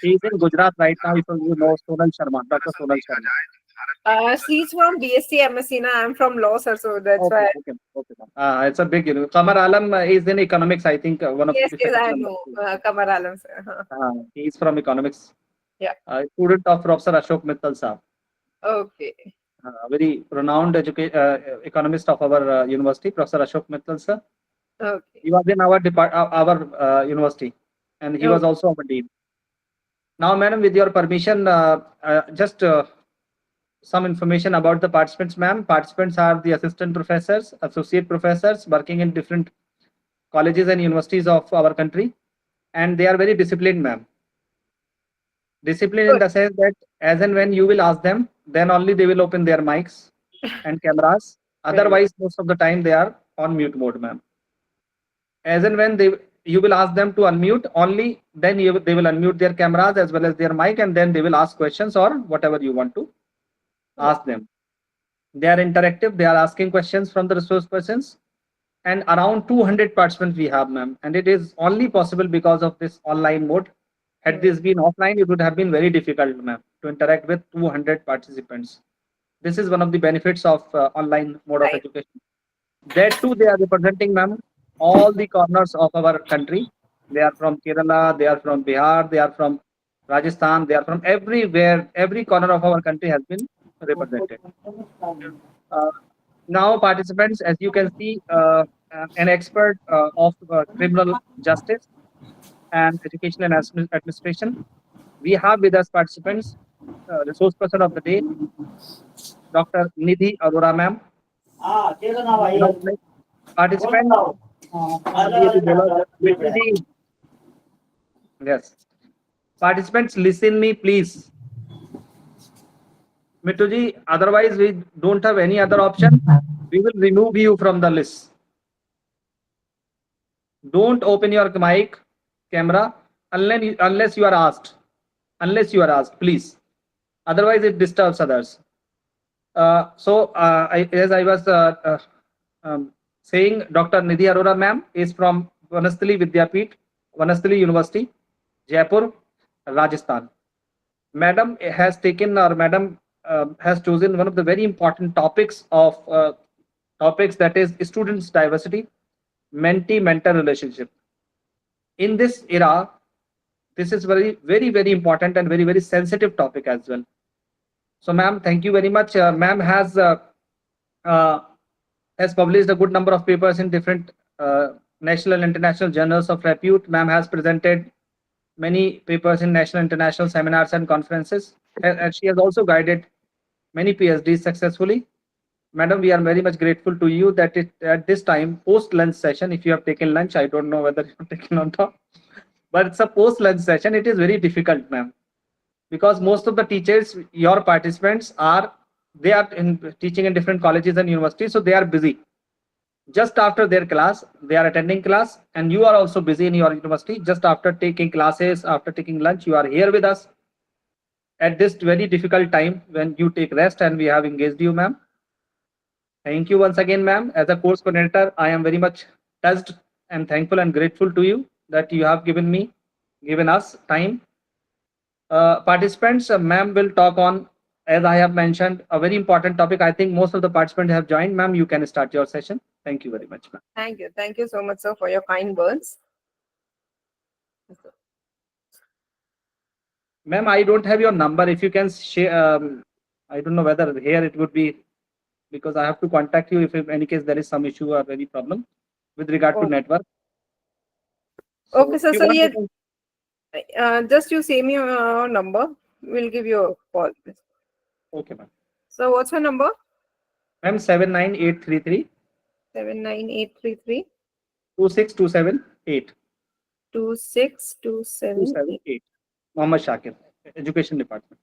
He is in Gujarat right now. If you know Sonal Sharma, Dr. Sonal Sharma. She's from BSc MSc. Na, I'm from law, sir, so that's Okay, why. okay, okay. It's a big, Qamar Alam is in economics, I think, one of Yes, the yes, second I number. know. Kamar Alam, sir. He is from economics. Yeah. Student of Professor Ashok Mittal Saab. Okay. Very renowned economist of our university, Professor Ashok Mittal sir. Okay. He was in our university, and he was also our dean. Now, madam, with your permission, just some information about the participants, ma'am. Participants are the assistant professors, associate professors working in different colleges and universities of our country, and they are very disciplined, ma'am. Discipline in the sense that as and when you will ask them, then only they will open their mics and cameras. Otherwise, most of the time they are on mute mode, ma'am. As and when you will ask them to unmute, only then they will unmute their cameras as well as their mic, and then they will ask questions or whatever you want to ask them. They are interactive. They are asking questions from the resource persons, and around 200 participants we have, ma'am. And it is only possible because of this online mode. Had this been offline, it would have been very difficult, ma'am, to interact with 200 participants. This is one of the benefits of online mode of education. That too, they are representing, ma'am, all the corners of our country. They are from Kerala, they are from Bihar, they are from Rajasthan, they are from everywhere. Every corner of our country has been represented. Uh, Now, participants, as you can see, an expert of criminal justice and education and administration. We have with us participants, resource person of the day, Dr. Nidhi Arora ma'am. Participant, ये भी बोला, बिट्टू जी. Yes. Participants, listen me, please. Mittuji, otherwise we don't have any other option. We will remove you from the list. Don't open your mic, camera, unless you are asked. Unless you are asked, please. Otherwise, it disturbs others. As I was saying, Dr. Nidhi Arora ma'am is from Banasthali Vidyapeeth, Banasthali University, Jaipur, Rajasthan. Madam has taken, or madam has chosen one of the very important topics of topics, that is students diversity, mentee-mentor relationship. In this era, this is very important and very sensitive topic as well. So, ma'am, thank you very much. Ma'am has published a good number of papers in different national and international journals of repute. Ma'am has presented many papers in national and international seminars and conferences, and she has also guided many PhDs successfully. Madam, we are very much grateful to you that at this time, post-lunch session, if you have taken lunch, I don't know whether you have taken or not, but it's a post-lunch session. It is very difficult, ma'am, because most of the teachers, your participants, they are teaching in different colleges and universities, so they are busy. Just after their class, they are attending class, and you are also busy in your university. Just after taking classes, after taking lunch, you are here with us at this very difficult time when you take rest, and we have engaged you, ma'am. Thank you once again, ma'am. As a course coordinator, I am very much touched and thankful and grateful to you that you have given us time. Participants, ma'am will talk on, as I have mentioned, a very important topic. I think most of the participants have joined. Ma'am, you can start your session. Thank you very much, ma'am. Thank you so much, sir, for your kind words. Ma'am, I don't have your number. If you can share, I don't know whether here it would be, because I have to contact you if in any case there is some issue or any problem with regard to network. So okay, sir. So just you say me your number. We'll give you a call. Okay, ma'am. So what's your number? Ma'am, 79833. 79833. 26278. 26278. Mohammed Shakir, Education Department.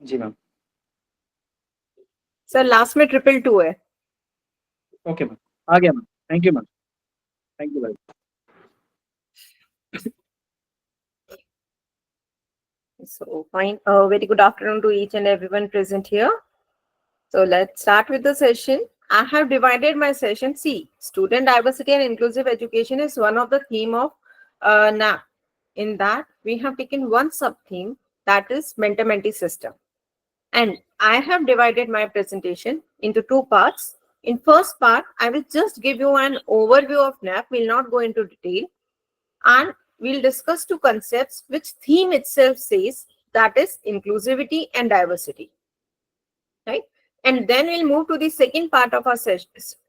Ji ma'am. Sir last में 222 है. Okay ma'am, आ गया ma'am. Thank you ma'am. Thank you very much. So fine. Very good afternoon to each and everyone present here. So let's start with the session. I have divided my session. See, student diversity and inclusive education is one of the theme of NAP. In that, we have taken one sub-theme, that is mentor-mentee system. And I have divided my presentation into two parts. In first part, I will just give you an overview of NAP. We'll not go into detail. And we'll discuss two concepts which theme itself says, that is inclusivity and diversity. Right? And then we'll move to the second part of our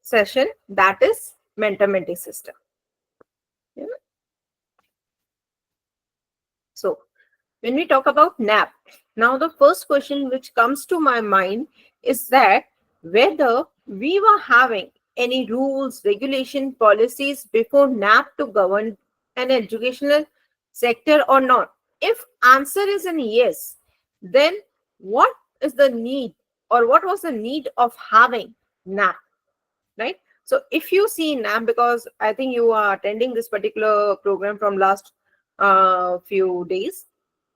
session, that is mentor-mentee system. Yeah. So when we talk about NAP, now the first question which comes to my mind is that whether we were having any rules, regulation, policies before NAP to govern an educational sector or not. If answer is an yes, then what is the need, or what was the need of having NAP, right? So if you see NAP, because I think you are attending this particular program from last few days.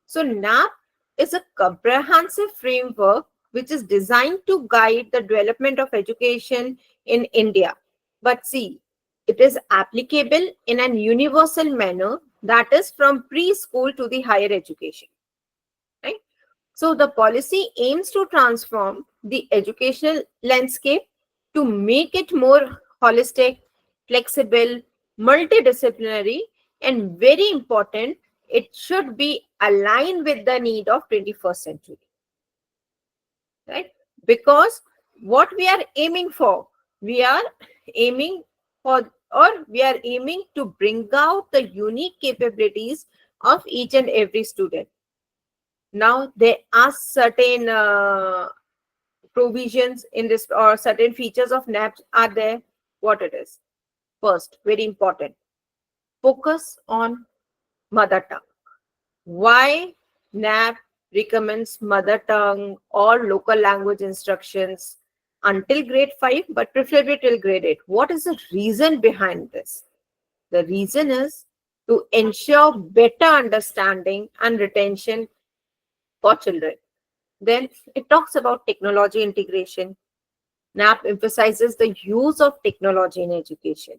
So NAP is a comprehensive framework which is designed to guide the development of education in India. But see, it is applicable in an universal manner, that is from preschool to the higher education. Right? So the policy aims to transform the educational landscape to make it more holistic, flexible, multidisciplinary, and very important, it should be aligned with the need of 21st century. Right? Because what we are aiming for, we are aiming for, or we are aiming to bring out the unique capabilities of each and every student. Now there are certain provisions in this, or certain features of NAP are there. What it is? First, very important, focus on mother tongue. Why NAP recommends mother tongue or local language instructions until grade 5, but preferably till grade 8? What is the reason behind this? The reason is to ensure better understanding and retention for children. Then it talks about technology integration. NAP emphasizes the use of technology in education,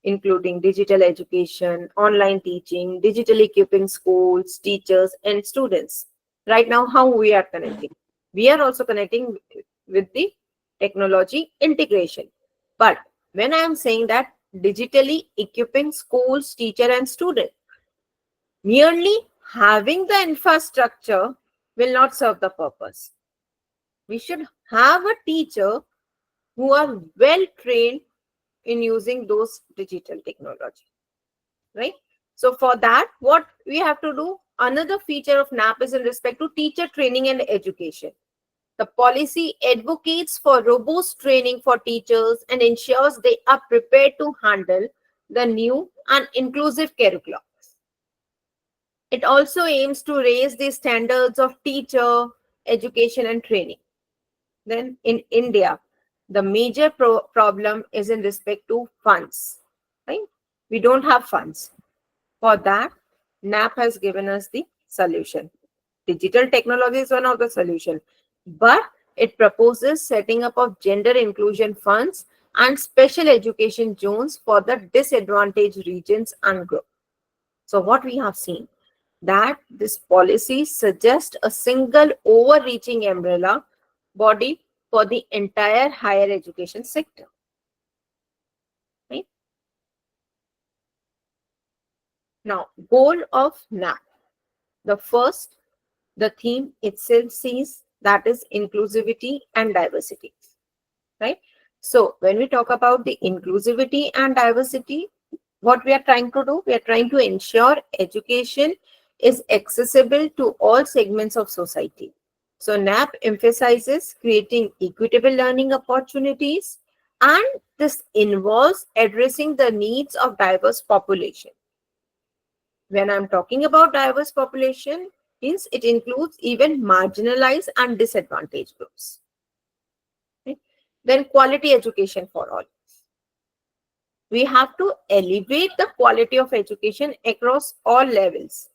including digital education, online teaching, digital equipping schools, teachers, and students. Right now, how we are connecting? We are also connecting with the technology integration. But when I am saying that digitally equipping schools, teacher, and student, merely having the infrastructure will not serve the purpose. We should have a teacher who are well trained in using those digital technology, right? So for that, what we have to do, another feature of NAP is in respect to teacher training and education. The policy advocates for robust training for teachers and ensures they are prepared to handle the new and inclusive curriculum. It also aims to raise the standards of teacher education and training. Then in India, the major problem is in respect to funds, right? We don't have funds. For that, NAP has given us the solution. Digital technology is one of the solution, but it proposes setting up of gender inclusion funds and special education zones for the disadvantaged regions and groups. So what we have seen, that this policy suggests a single overreaching umbrella body for the entire higher education sector. Right? Now, goal of NAP. The first, the theme itself says, that is inclusivity and diversity. Right? So when we talk about the inclusivity and diversity, what we are trying to do, we are trying to ensure education is accessible to all segments of society. So NAP emphasizes creating equitable learning opportunities, and this involves addressing the needs of diverse population. When I'm talking about diverse population, means it includes even marginalized and disadvantaged groups. Okay? Then quality education for all. We have to elevate the quality of education across all levels.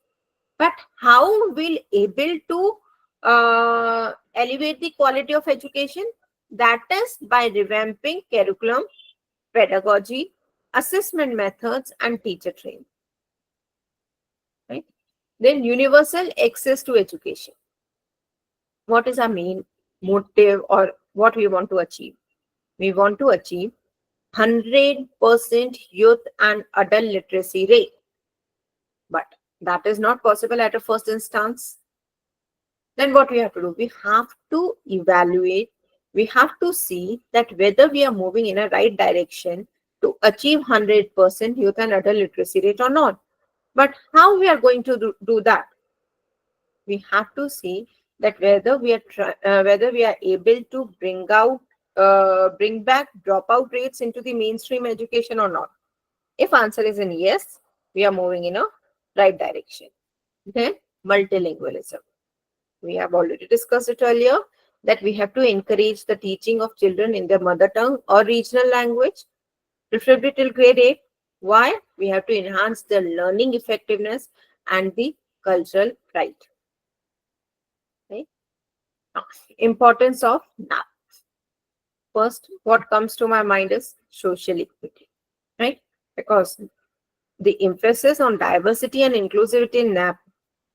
But how we'll able to elevate the quality of education? That is by revamping curriculum, pedagogy, assessment methods, and teacher training. Then universal access to education. What is our main motive or what we want to achieve? We want to achieve 100% youth and adult literacy rate. But that is not possible at a first instance. Then what we have to do? We have to evaluate, we have to see that whether we are moving in a right direction to achieve 100% youth and adult literacy rate or not. But how we are going to do that? We have to see that whether whether we are able to bring back dropout rates into the mainstream education or not. If answer is in yes, we are moving in a right direction. Then multilingualism. We have already discussed it earlier that we have to encourage the teaching of children in their mother tongue or regional language, preferably till grade 8. Why? We have to enhance the learning effectiveness and the cultural pride. Right? Importance of NAP. First, what comes to my mind is social equity, right? Because the emphasis on diversity and inclusivity in NAP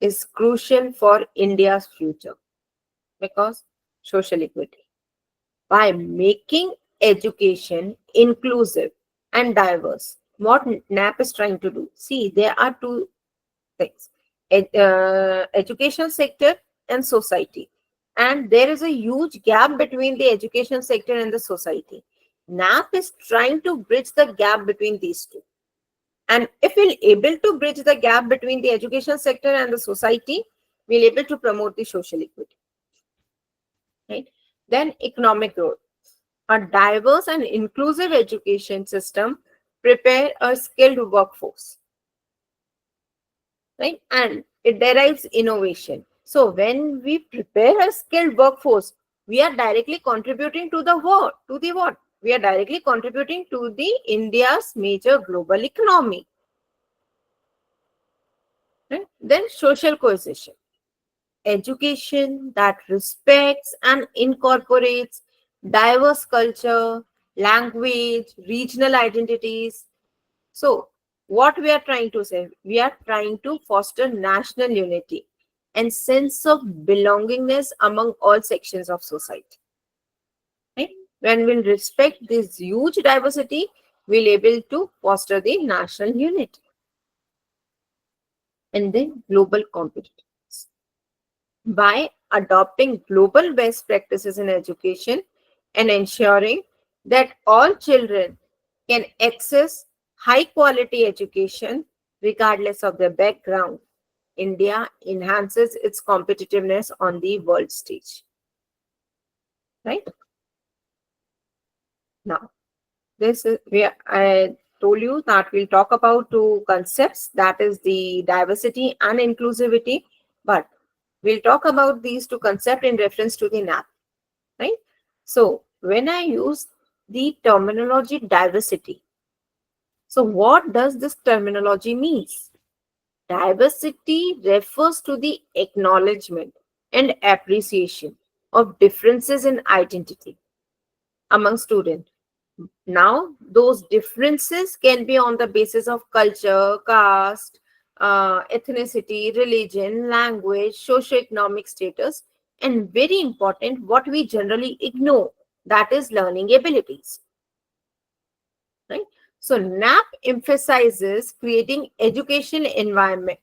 is crucial for India's future. Because social equity. By making education inclusive and diverse, what NAP is trying to do? See, there are two things. Education sector and society. And there is a huge gap between the education sector and the society. NAP is trying to bridge the gap between these two. And if we're able to bridge the gap between the education sector and the society, we're able to promote the social equity. Right? Then economic growth. A diverse and inclusive education system prepare a skilled workforce. Right? And it derives innovation. So when we prepare a skilled workforce, we are directly contributing to the what? To the what? We are directly contributing to the India's major global economy. Right? Then social cohesion. Education that respects and incorporates diverse culture, language, regional identities. So, what we are trying to say? We are trying to foster national unity and sense of belongingness among all sections of society. Right? When we'll respect this huge diversity, we'll able to foster the national unity. And then global competitiveness. By adopting global best practices in education and ensuring that all children can access high quality education regardless of their background, India enhances its competitiveness on the world stage. Right? Now, I told you that we'll talk about two concepts, that is the diversity and inclusivity, but we'll talk about these two concepts in reference to the NAP, right? So when I use the terminology diversity, so what does this terminology means? Diversity refers to the acknowledgement and appreciation of differences in identity among students. Now, those differences can be on the basis of culture, caste, ethnicity, religion, language, socioeconomic status, and very important, what we generally ignore, that is learning abilities. Right? So, NAP emphasizes creating education environment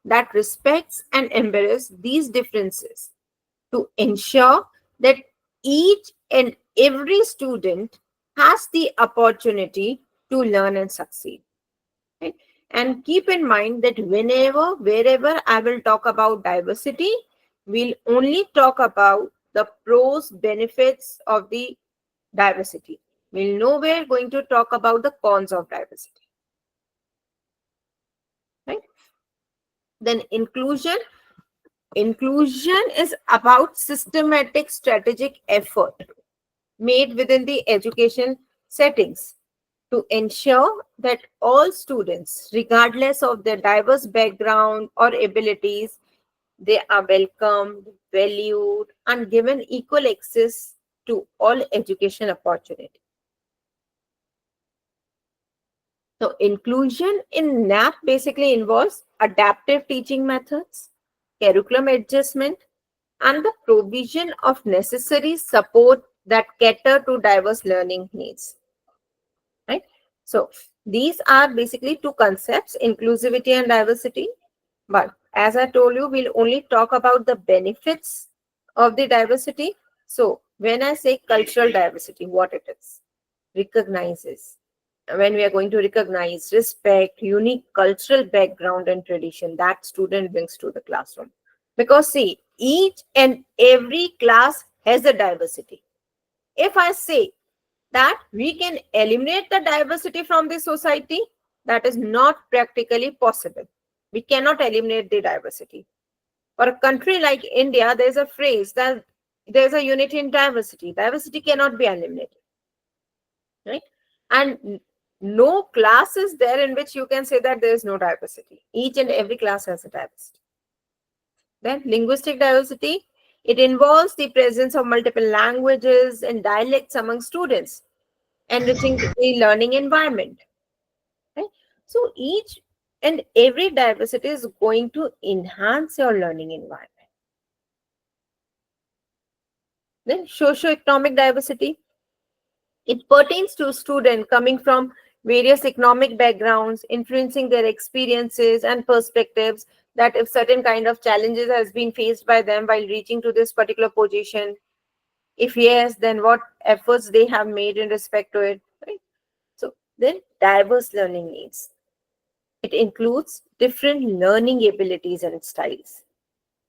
that respects and embraces these differences to ensure that each and every student has the opportunity to learn and succeed. Right? And keep in mind that wherever I will talk about diversity, we'll only talk about the pros, benefits of the diversity. We'll nowhere going to talk about the cons of diversity. Right? Then inclusion. Inclusion is about systematic strategic effort made within the education settings to ensure that all students, regardless of their diverse background or abilities, they are welcomed, valued, and given equal access to all education opportunities. So inclusion in NAP basically involves adaptive teaching methods, curriculum adjustment, and the provision of necessary support that cater to diverse learning needs. Right? So these are basically two concepts, inclusivity and diversity. But as I told you, we'll only talk about the benefits of the diversity. So when I say cultural diversity, what it is? Recognizes. When we are going to recognize, respect, unique cultural background and tradition that student brings to the classroom. Because see, each and every class has a diversity. If I say that we can eliminate the diversity from the society, that is not practically possible. We cannot eliminate the diversity. For a country like India, there's a phrase that there's a unity in diversity. Diversity cannot be eliminated, right? And no class is there in which you can say that there is no diversity. Each and every class has a diversity. Then linguistic diversity, it involves the presence of multiple languages and dialects among students, enriching the learning environment. Right? So each and every diversity is going to enhance your learning environment. Then socioeconomic diversity, it pertains to students coming from various economic backgrounds, influencing their experiences and perspectives, that if certain kind of challenges has been faced by them while reaching to this particular position, if yes, then what efforts they have made in respect to it. Right? So then diverse learning needs. It includes different learning abilities and styles,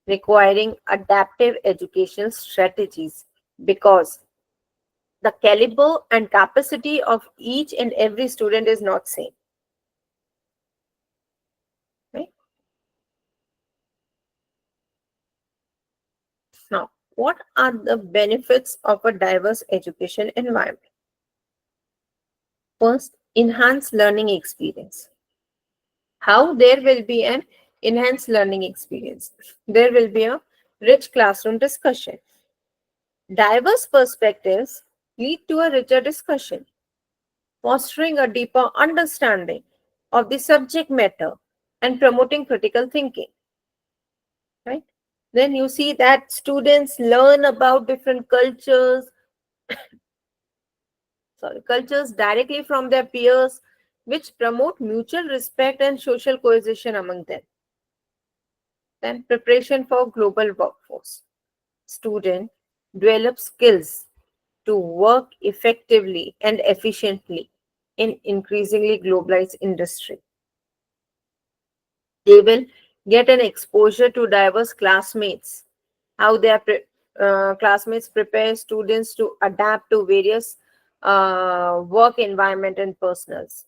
requiring adaptive educational strategies because the caliber and capacity of each and every student is not same. Right? Now, what are the benefits of a diverse education environment? First, enhanced learning experience. How there will be an enhanced learning experience? There will be a rich classroom discussion. Diverse perspectives lead to a richer discussion, fostering a deeper understanding of the subject matter and promoting critical thinking. Right? Then you see that students learn about different cultures directly from their peers, which promote mutual respect and social cohesion among them. Then preparation for global workforce. Student develop skills to work effectively and efficiently in increasingly globalized industry. They will get an exposure to diverse classmates, how their classmates prepare students to adapt to various work environment and personals.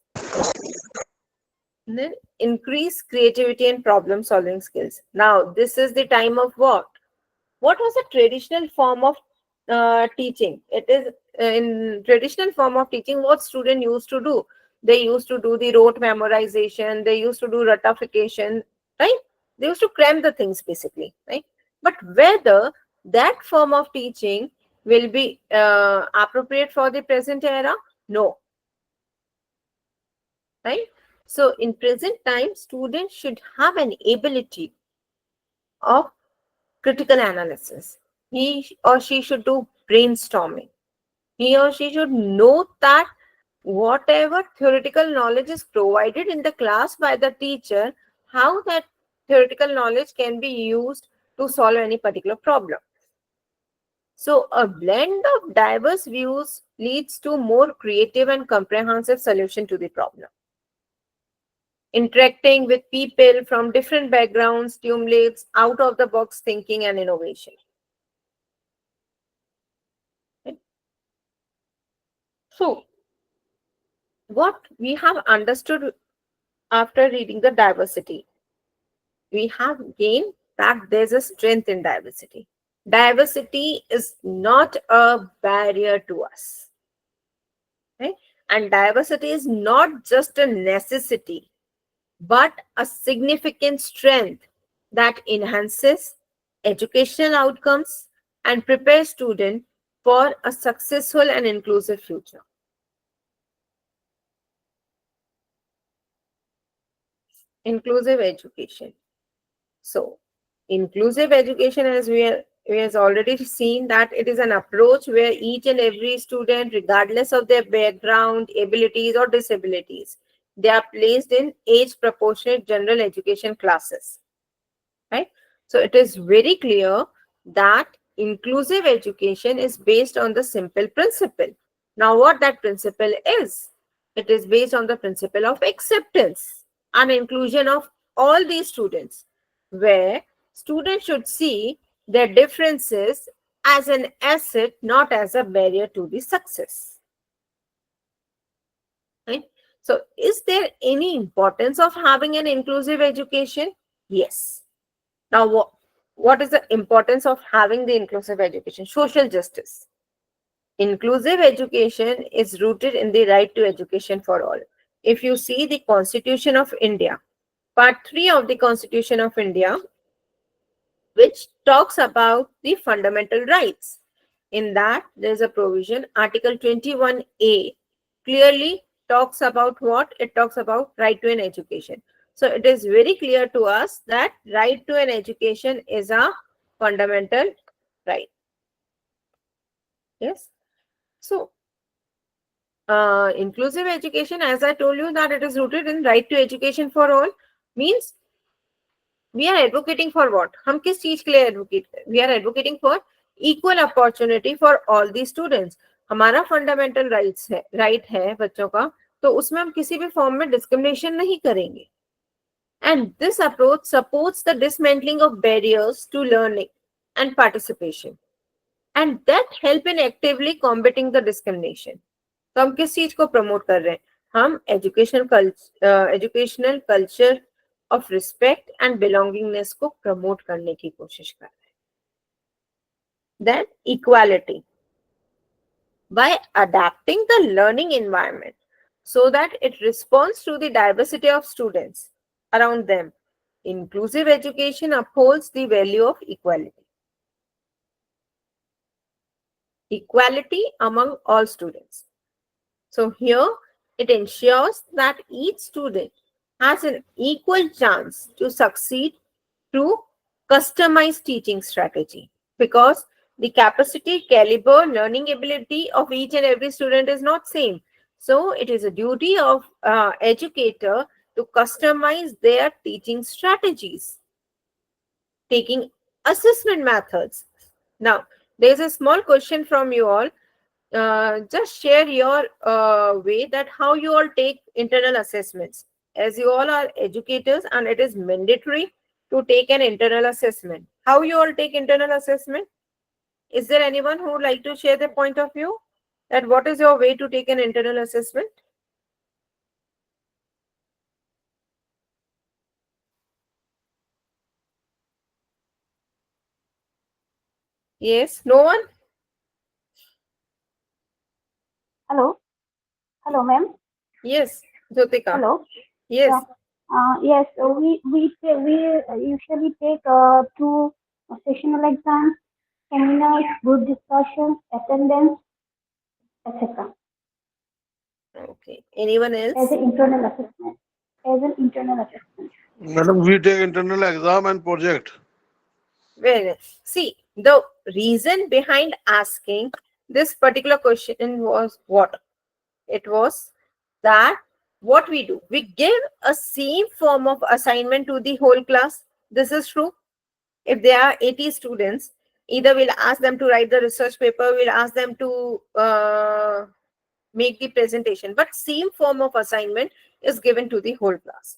And then increase creativity and problem solving skills. Now, this is the time of what? What was a traditional form of teaching? It is in traditional form of teaching, what student used to do? They used to do the rote memorization, they used to do ratification, right? They used to cram the things basically, right? But whether that form of teaching will be appropriate for the present era? No, right? So in present time, students should have an ability of critical analysis. He or she should do brainstorming. He or she should know that whatever theoretical knowledge is provided in the class by the teacher, how that theoretical knowledge can be used to solve any particular problem. So a blend of diverse views leads to more creative and comprehensive solution to the problem. Interacting with people from different backgrounds stimulates out of the box thinking and innovation. So, what we have understood after reading the diversity, we have gained that there's a strength in diversity. Diversity is not a barrier to us. Right? And diversity is not just a necessity, but a significant strength that enhances educational outcomes and prepares students for a successful and inclusive future. inclusive education. So, inclusive education, as we has already seen, that it is an approach where each and every student, regardless of their background, abilities, or disabilities, they are placed in age proportionate general education classes. Right? So, it is very clear that inclusive education is based on the simple principle. Now, what that principle is? It is based on the principle of acceptance and inclusion of all these students, where students should see their differences as an asset, not as a barrier to the success. Right? So, is there any importance of having an inclusive education? Yes. Now, what is the importance of having the inclusive education? Social justice. Inclusive education is rooted in the right to education for all. If you see the Constitution of India, Part 3 of the Constitution of India, which talks about the fundamental rights. In that, there is a provision, Article 21A, clearly talks about what? It talks about right to an education. So it is very clear to us that right to an education is a fundamental right. Yes. So inclusive education, as I told you, that it is rooted in right to education for all, means we are advocating for what? हम किस चीज के लिए advocate? We are advocating for equal opportunity for all the students. हमारा fundamental rights है, right है बच्चों का, तो उसमें हम किसी भी फॉर्म में डिस्क्रिमिनेशन नहीं करेंगे. And this approach supports the dismantling of barriers to learning and participation, and that help in actively combating the discrimination. तो हम किस चीज को प्रमोट कर रहे हैं? हम educational culture of respect and belongingness को प्रमोट करने की कोशिश कर रहे हैं. Then equality. By adapting the learning environment so that it responds to the diversity of students around them, inclusive education upholds the value of equality. Equality among all students. So here it ensures that each student has an equal chance to succeed through customized teaching strategy, because the capacity, caliber, learning ability of each and every student is not same. So it is a duty of educator to customize their teaching strategies, taking assessment methods. Now, there is a small question from you all. Just share your way that how you all take internal assessments, as you all are educators and it is mandatory to take an internal assessment. How you all take internal assessment? Is there anyone who would like to share their point of view, that what is your way to take an internal assessment? Yes, no one? Hello. Hello, ma'am. Yes, Jyotika. Hello. Yes. Yes. We usually take two sessional exams, seminars, group discussions, attendance, etc. Okay. Anyone else? As an internal assessment. Madam, we take internal exam and project. Well, see, the reason behind asking this particular question was what? It was that what we do, we give a same form of assignment to the whole class. This is true. If there are 80 students, either we'll ask them to write the research paper, we'll ask them to make the presentation, but same form of assignment is given to the whole class,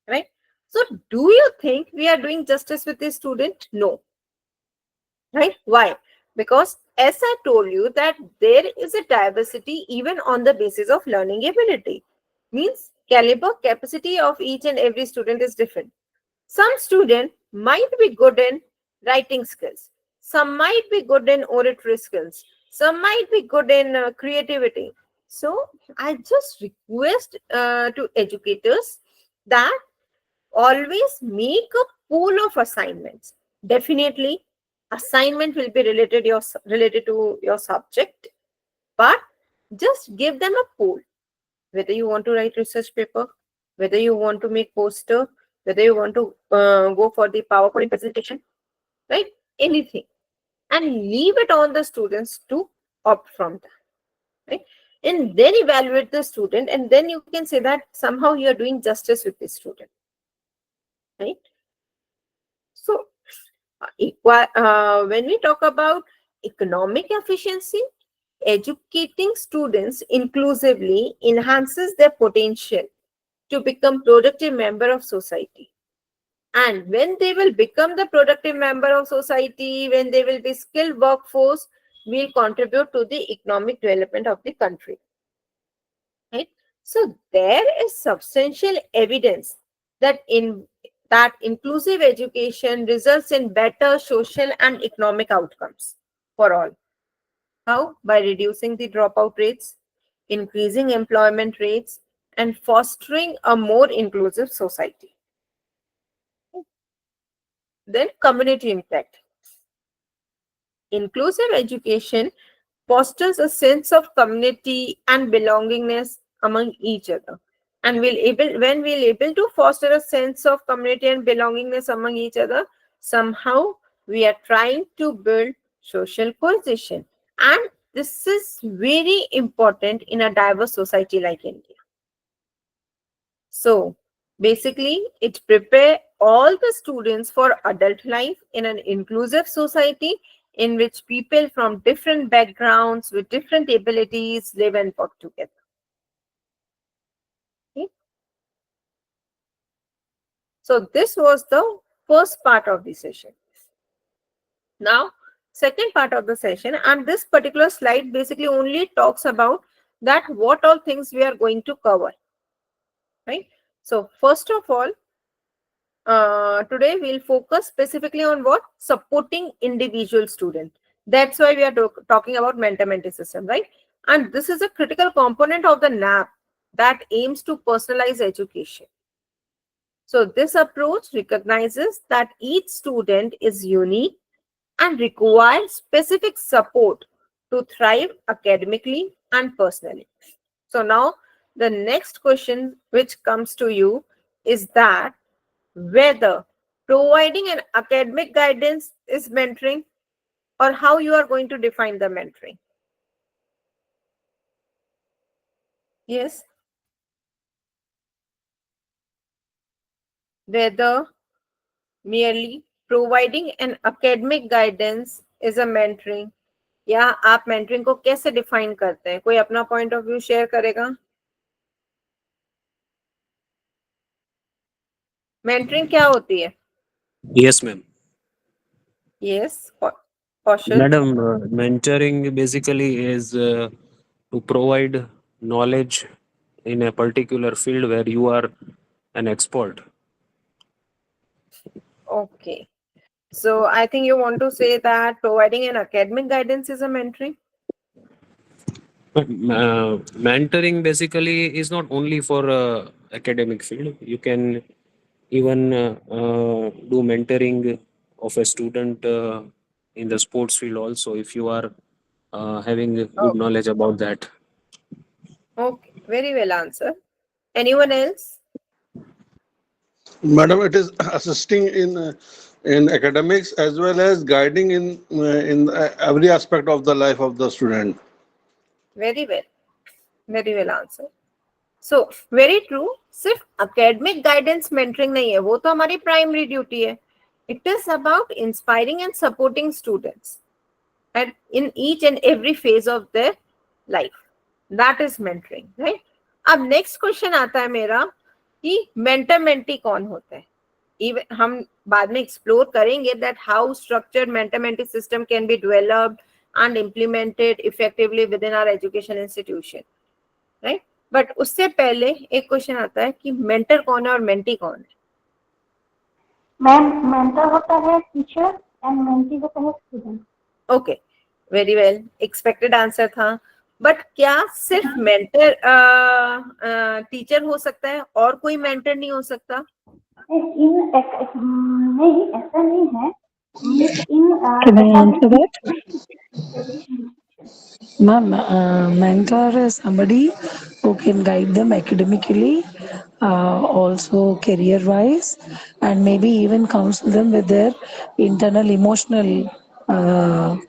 right? So do you think we are doing justice with the student? No. Right? Why? Because as I told you that there is a diversity even on the basis of learning ability. Means caliber, capacity of each and every student is different. Some student might be good in writing skills. Some might be good in oratory skills. Some might be good in creativity. So I just request to educators that always make a pool of assignments. Definitely, assignment will be related to your subject, but just give them a pool. Whether you want to write research paper, whether you want to make poster, whether you want to go for the PowerPoint presentation, right? Anything, and leave it on the students to opt from that, right? And then evaluate the student, and then you can say that somehow you are doing justice with the student, right? So when we talk about economic efficiency, educating students inclusively enhances their potential to become productive member of society. And when they will become the productive member of society, when they will be skilled workforce, will contribute to the economic development of the country. Right? So there is substantial evidence that inclusive education results in better social and economic outcomes for all. How? By reducing the dropout rates, increasing employment rates, and fostering a more inclusive society. Then community impact. Inclusive education fosters a sense of community and belongingness among each other. And when we'll able to foster a sense of community and belongingness among each other, somehow we are trying to build social cohesion. And this is very important in a diverse society like India. So basically, it prepares all the students for adult life in an inclusive society in which people from different backgrounds with different abilities live and work together. Okay? So this was the first part of the session. Now, second part of the session, and this particular slide basically only talks about that what all things we are going to cover. Right? So first of all, today we'll focus specifically on what? Supporting individual student. That's why we are talking about mentor-mentee system, right? And this is a critical component of the NAP that aims to personalize education. So this approach recognizes that each student is unique and requires specific support to thrive academically and personally. So now the next question which comes to you is that whether providing an academic guidance is mentoring, or how you are going to define the mentoring. Yes. Whether merely providing an academic guidance is a mentoring, या आप mentoring को कैसे define करते हैं? कोई अपना point of view share करेगा? Mentoring क्या होती है? Yes, ma'am. Yes, Kaushal. Madam, mentoring basically is to provide knowledge in a particular field where you are an expert. Okay. So I think you want to say that providing an academic guidance is a mentoring? But mentoring basically is not only for academic field. You can even do mentoring of a student in the sports field also if you are having Oh, good knowledge about that. okay. Very well answered. Anyone else? Madam, it is assisting in academics as well as guiding in every aspect of the life of the student. Very well. Very well answered. So very true. सिर्फ academic guidance mentoring नहीं है, वो तो हमारी primary duty है. It is about inspiring and supporting students and in each and every phase of their life. That is mentoring, right? अब next question आता है मेरा कि mentor mentee कौन होता है? Even हम बाद में explore करेंगे that how structured mentor mentee system can be developed and implemented effectively within our education institution, right? But उससे पहले एक क्वेश्चन आता है कि मेंटर कौन है और मेंटी कौन है? मैम मेंटर होता है टीचर एंड मेंटी होता है student. Okay, very well, expected answer था. बट क्या सिर्फ मेंटर टीचर हो सकता है और कोई मेंटर नहीं हो सकता? नहीं, ऐसा नहीं है. Can I answer that? Ma'am, mentor is somebody who can guide them academically also career wise, and maybe even counsel them with their internal emotional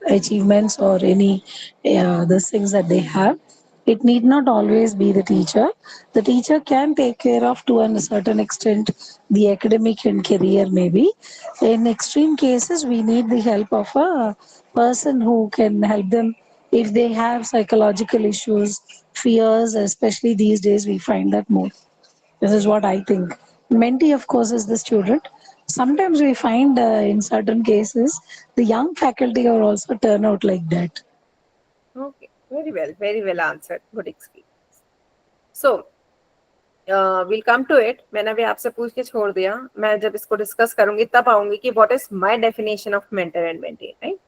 achievements or any those things that they have. It need not always be the teacher. The teacher can take care of to a certain extent the academic and career maybe. In extreme cases, we need the help of a person who can help them if they have psychological issues, fears, especially these days we find that more. This is what I think. Mentee, of course, is the student. Sometimes we find in certain cases the young faculty are also turn out like that. Okay, very well answered. Good experience. So, we'll come to it. मैंने अभी आपसे पूछ के छोड़ दिया. मैं जब इसको डिस्कस करूंगी तब आऊंगी कि what is my definition of mentor and mentee, right?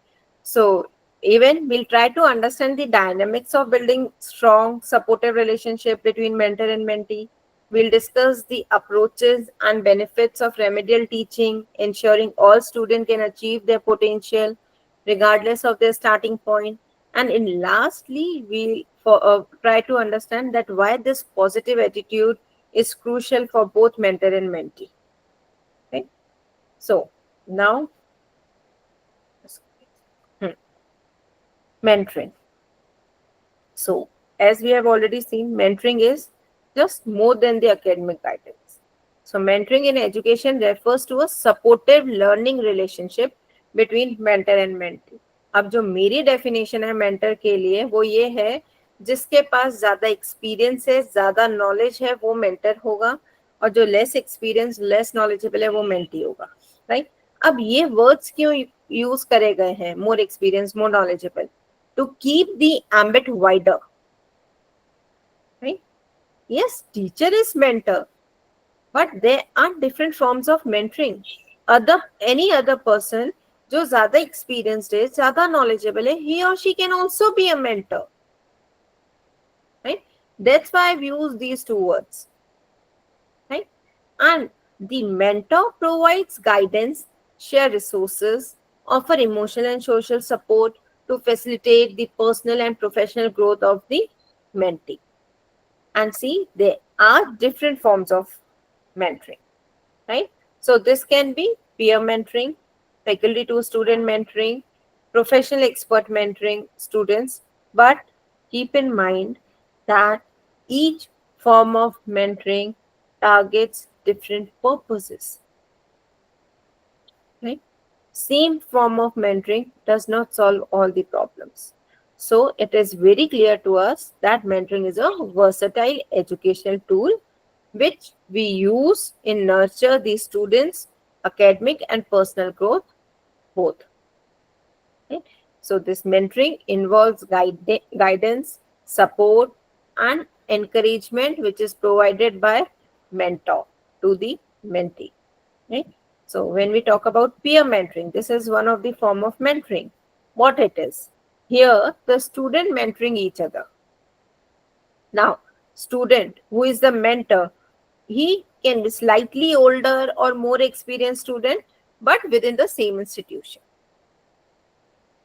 So, even we'll try to understand the dynamics of building strong, supportive relationship between mentor and mentee. We'll discuss the approaches and benefits of remedial teaching, ensuring all students can achieve their potential regardless of their starting point. And in lastly, we'll try to understand that why this positive attitude is crucial for both mentor and mentee. Okay? So now, mentoring. So as we have already seen, mentoring is just more than the academic guidance. So mentoring in education refers to a supportive learning relationship between mentor and mentee. अब जो मेरी definition है mentor के लिए वो ये है जिसके पास ज्यादा एक्सपीरियंस है, ज्यादा नॉलेज है, वो मेंटर होगा, और जो लेस एक्सपीरियंस, लेस नॉलेजेबल है, वो मेंटी होगा, राइट? अब ये वर्ड्स क्यों यूज करे गए हैं, more experience, more knowledgeable, to keep the ambit wider, right? Yes, teacher is mentor, but there are different forms of mentoring. Any other person जो ज्यादा experienced है, ज्यादा knowledgeable है, he or she can also be a mentor, right? That's why I've used these two words, right? And the mentor provides guidance, share resources, offer emotional and social support to facilitate the personal and professional growth of the mentee. And see, there are different forms of mentoring, right? So this can be peer mentoring, faculty to student mentoring, professional expert mentoring students, but keep in mind that each form of mentoring targets different purposes, right? Same form of mentoring does not solve all the problems. So it is very clear to us that mentoring is a versatile educational tool which we use in nurture the students' academic and personal growth both. Right? So this mentoring involves guidance, support, and encouragement which is provided by mentor to the mentee. Right? So when we talk about peer mentoring, this is one of the form of mentoring. What it is? Here, the student mentoring each other. Now, student who is the mentor, he can be slightly older or more experienced student, but within the same institution.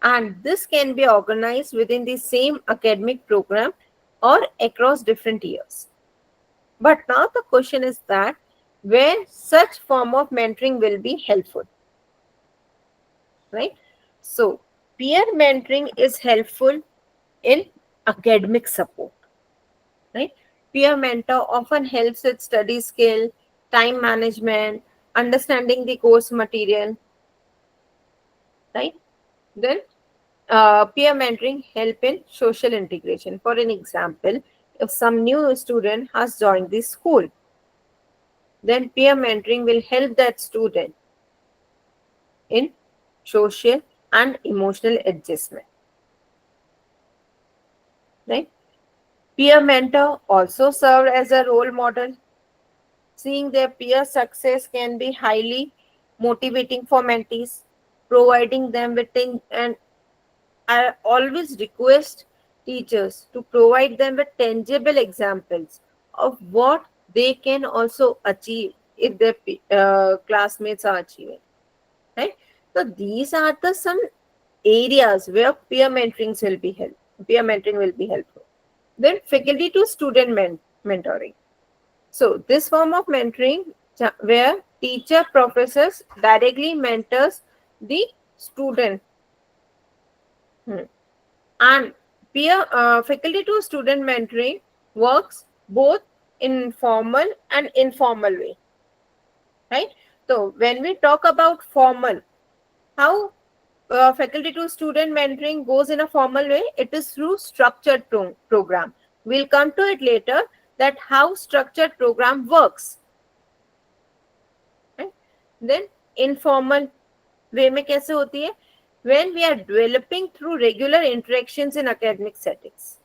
And this can be organized within the same academic program or across different years. But now the question is that where such form of mentoring will be helpful, right? So peer mentoring is helpful in academic support, right? Peer mentor often helps with study skill, time management, understanding the course material, right? Then peer mentoring help in social integration. For an example, if some new student has joined the school, then peer mentoring will help that student in social and emotional adjustment, right? Peer mentor also serve as a role model. Seeing their peer success can be highly motivating for mentees, providing them with and I always request teachers to provide them with tangible examples of what they can also achieve if their classmates are achieving. Right? So these are the some areas where peer mentoring will be helpful. Peer mentoring will be helpful. Then faculty to student mentoring. So this form of mentoring where teacher professors directly mentors the student. And peer faculty to student mentoring works both in formal and informal way, right? So when we talk about formal, how faculty to student mentoring goes in a formal way, it is through structured program. We'll come to it later that how structured program works, right? Then informal way में कैसे होती है? When we are developing through regular interactions in academic settings.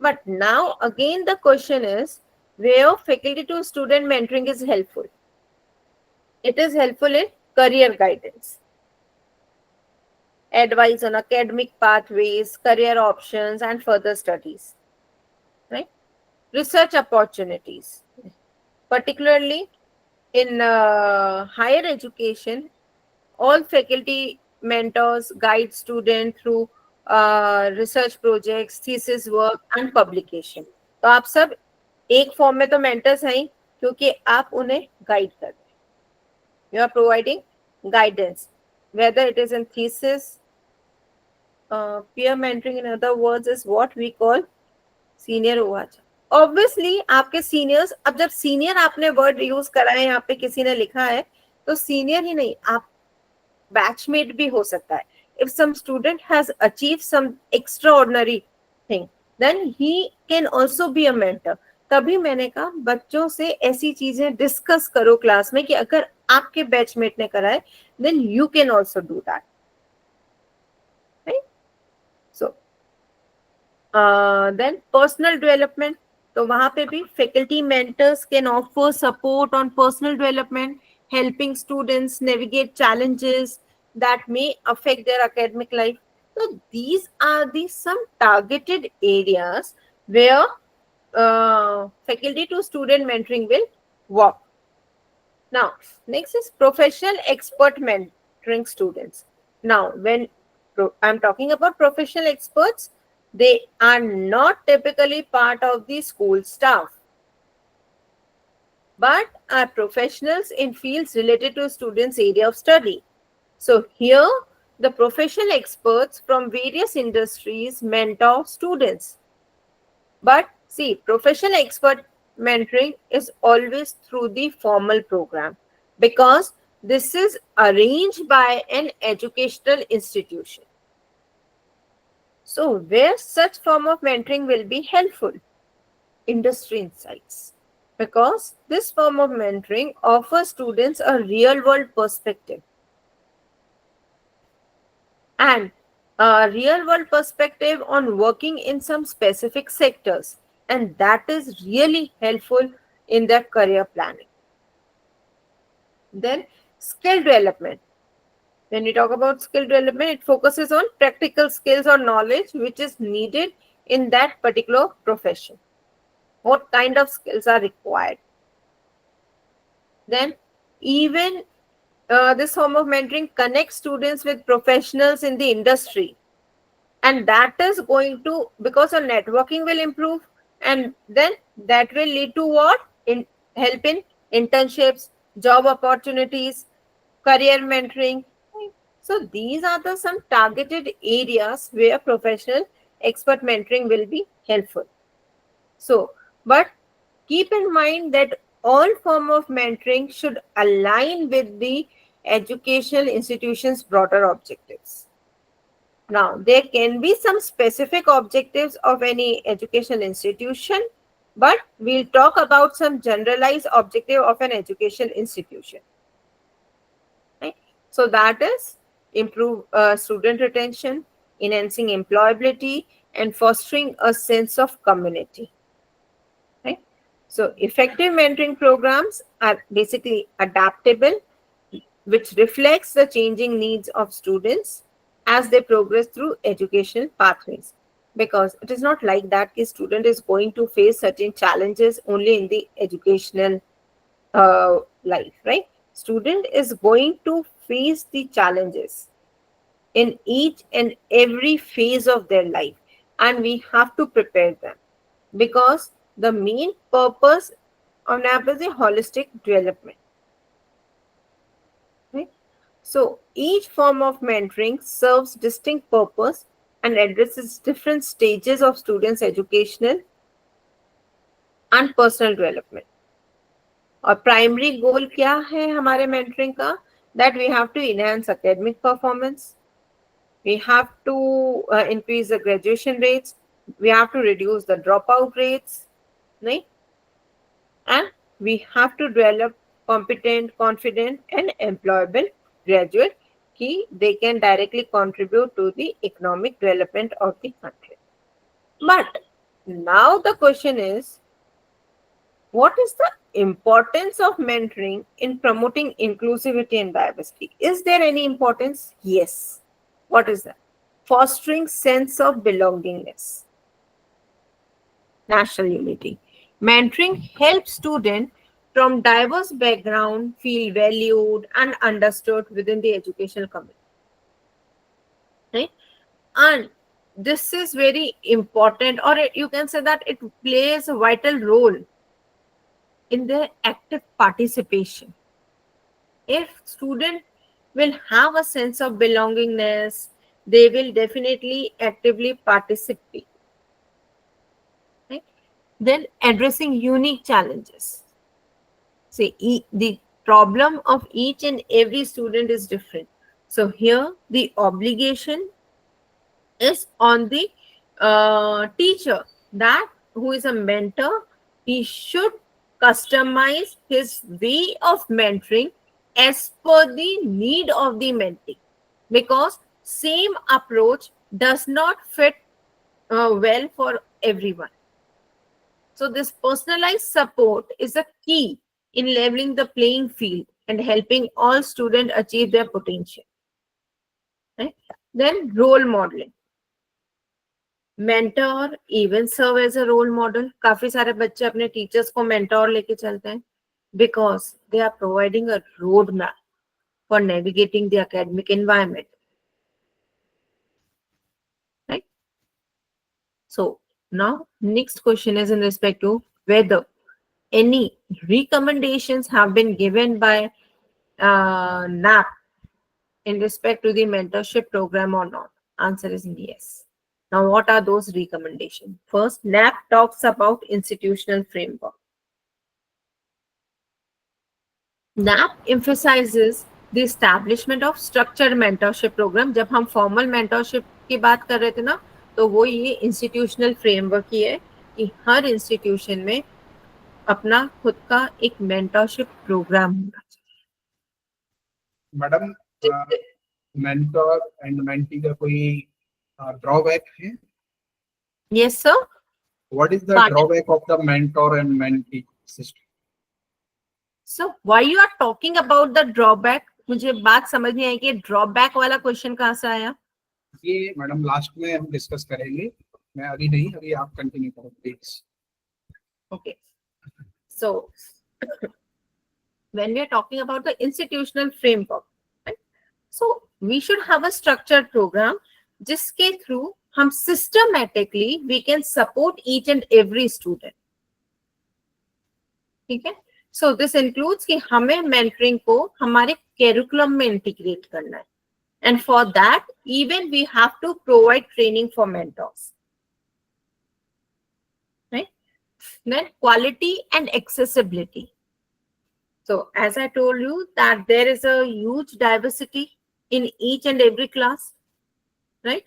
But now again the question is where faculty to student mentoring is helpful. It is helpful in career guidance, advice on academic pathways, career options, and further studies. Right? Research opportunities, particularly in higher education, all faculty mentors guide students through research projects, thesis work, and publication. तो आप सब एक form में तो mentors हैं ही, क्योंकि आप उन्हें गाइड कर रहे हैं. You are providing guidance, whether it is in thesis. Peer mentoring, in other words, is what we call senior OH. Obviously, आपके सीनियर्स, अब जब सीनियर आपने वर्ड यूज करा है, यहाँ पे किसी ने लिखा है, तो सीनियर ही नहीं, आप बैचमेट भी हो सकता है. If some student has achieved some extraordinary thing, then he can also be a mentor. तभी मैंने कहा बच्चों से ऐसी चीजें डिस्कस करो क्लास में कि अगर आपके बैचमेट ने करा है, then you can also do that. Right? So, then personal development. तो वहां पे भी faculty mentors can offer support on personal development, helping students navigate challenges that may affect their academic life. So these are the some targeted areas where faculty to student mentoring will work. Now, next is professional expert mentoring students. Now, when I'm talking about professional experts, they are not typically part of the school staff, but are professionals in fields related to students' area of study. So here, the professional experts from various industries mentor students. But see, professional expert mentoring is always through the formal program because this is arranged by an educational institution. So where such form of mentoring will be helpful? Industry insights. Because this form of mentoring offers students a real world perspective. And a real world perspective on working in some specific sectors. And that is really helpful in their career planning. Then skill development. When we talk about skill development, it focuses on practical skills or knowledge which is needed in that particular profession. What kind of skills are required? Then even this form of mentoring connects students with professionals in the industry. And that is going to, because of networking will improve, and then that will lead to what? Help in internships, job opportunities, career mentoring. So these are the some targeted areas where professional expert mentoring will be helpful. So, but keep in mind that all form of mentoring should align with the educational institution's broader objectives. Now, there can be some specific objectives of any educational institution, but we'll talk about some generalized objective of an educational institution. Right? So that is improve student retention, enhancing employability, and fostering a sense of community. Right? So effective mentoring programs are basically adaptable, which reflects the changing needs of students as they progress through educational pathways. Because it is not like that a student is going to face certain challenges only in the educational life, right? Student is going to face the challenges in each and every phase of their life, and we have to prepare them because the main purpose of NAP is a holistic development. Right? So each form of mentoring serves distinct purpose and addresses different stages of students' educational and personal development. और primary goal क्या है हमारे mentoring का? That we have to enhance academic performance, we have to increase the graduation rates, we have to reduce the dropout rates, right? And we have to develop competent, confident, and employable graduate कि they can directly contribute to the economic development of the country. But now the question is, what is the importance of mentoring in promoting inclusivity and diversity? Is there any importance? Yes. What is that? Fostering sense of belongingness, national unity. Mentoring helps students from diverse background feel valued and understood within the educational community. Right? And this is very important, or you can say that it plays a vital role in their active participation. If student will have a sense of belongingness, they will definitely actively participate. Right? Then addressing unique challenges. See, the problem of each and every student is different. So here the obligation is on the teacher, that who is a mentor, he should customize his way of mentoring as per the need of the mentee, because same approach does not fit well for everyone. So this personalized support is a key in leveling the playing field and helping all students achieve their potential. Right? Then role modeling. Mentor even serve as a role model. काफी सारे बच्चे अपने teachers को mentor लेके चलते हैं because they are providing a road map for navigating the academic environment. Right? So now next question is in respect to whether any recommendations have been given by NAP in respect to the mentorship program or not. Answer is yes. Now, what are those recommendations? First, NAP talks about institutional framework. NAP emphasizes the establishment of structured mentorship program. जब हम formal mentorship की बात कर रहे थे ना, तो वो ये institutional framework ही है कि हर institution में अपना खुद का एक mentorship program होना चाहिए. मैडम, मेंटर एंड मेंटी का कोई ड्रॉबैक है? Yes, sir. What is the drawback of the mentor and mentee system? So why you are talking about the drawback? मुझे बात समझ नहीं आई कि ड्रॉबैक वाला क्वेश्चन कहाँ से आया. ये मैडम लास्ट में हम डिस्कस करेंगे, मैं अभी नहीं, अभी आप कंटिन्यू करो please. Okay. So when we are talking about the institutional framework, right? So we should have a structured program जिसके थ्रू हम systematically we can support each and every student. ठीक है? So this includes कि हमें mentoring को हमारे curriculum में integrate करना है. And for that, even we have to provide training for mentors. Right? Then quality and accessibility. So as I told you that there is a huge diversity in each and every class, right?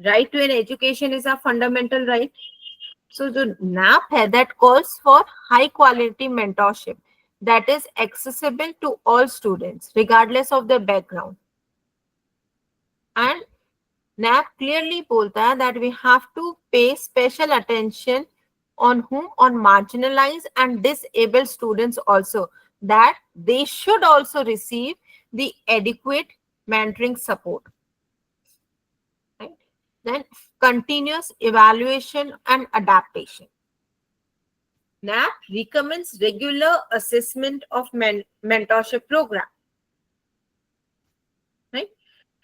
Right to an education is a fundamental right. So the NAP है that calls for high quality mentorship that is accessible to all students regardless of their background. And NAP clearly बोलता है that we have to pay special attention on whom? On marginalized and disabled students also, that they should also receive the adequate mentoring support. Right? Then continuous evaluation and adaptation. NAP recommends regular assessment of mentorship program, right?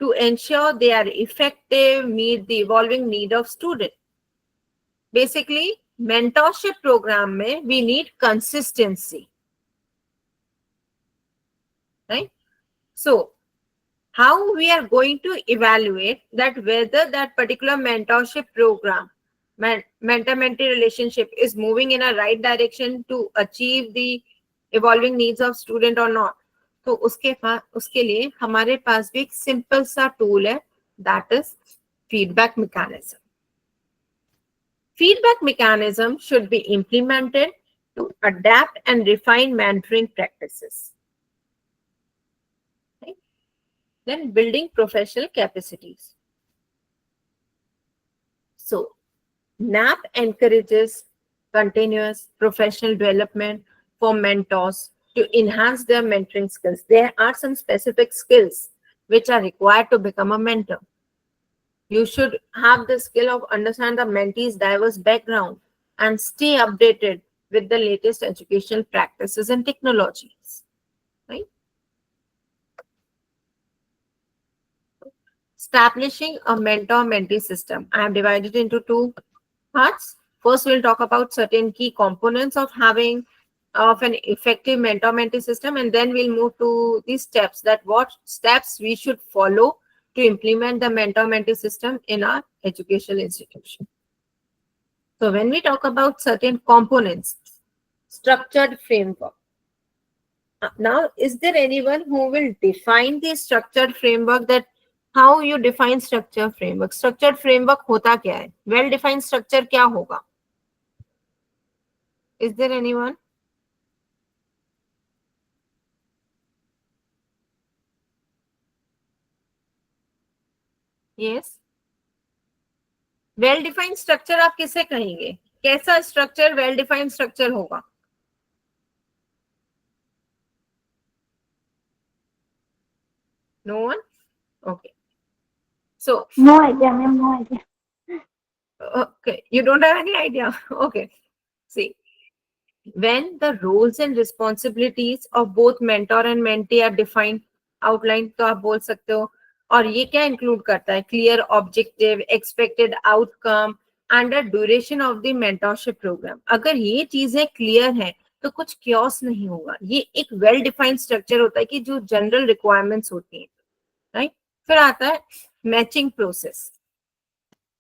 To ensure they are effective, meet the evolving need of student. Basically, mentorship program में we need consistency, right? So how we are going to evaluate that whether that particular mentorship program, mentor-mentee relationship is moving in a right direction to achieve the evolving needs of student or not? तो उसके लिए हमारे पास भी एक simple सा tool है, that is feedback mechanism. Feedback mechanism should be implemented to adapt and refine mentoring practices. Okay. Then building professional capacities. So NAP encourages continuous professional development for mentors to enhance their mentoring skills. There are some specific skills which are required to become a mentor. You should have the skill of understand the mentee's diverse background and stay updated with the latest educational practices and technologies, right? Establishing a mentor-mentee system. I have divided into two parts. First, we'll talk about certain key components of having an effective mentor-mentee system, and then we'll move to the steps, that what steps we should follow to implement the mentor-mentee system in our educational institution. So when we talk about certain components, structured framework. Now, is there anyone who will define the structured framework, that how you define structured framework? Structured framework होता क्या है? Well-defined structure क्या होगा? Is there anyone? Yes. Well defined structure आप किसे कहेंगे? कैसा structure well defined structure होगा? No one? Okay, so No idea, ma'am, no idea. okay, you don't have any idea. Okay, see, when the roles and responsibilities of both mentor and mentee are defined, outlined, तो आप बोल सकते हो. और ये क्या include करता है? Clear objective, expected outcome and the duration of the mentorship program. अगर ये चीजें क्लियर हैं तो कुछ क्योस नहीं होगा. ये एक वेल डिफाइंड स्ट्रक्चर होता है कि जो जनरल रिक्वायरमेंट्स होती हैं, राइट? फिर आता है मैचिंग प्रोसेस.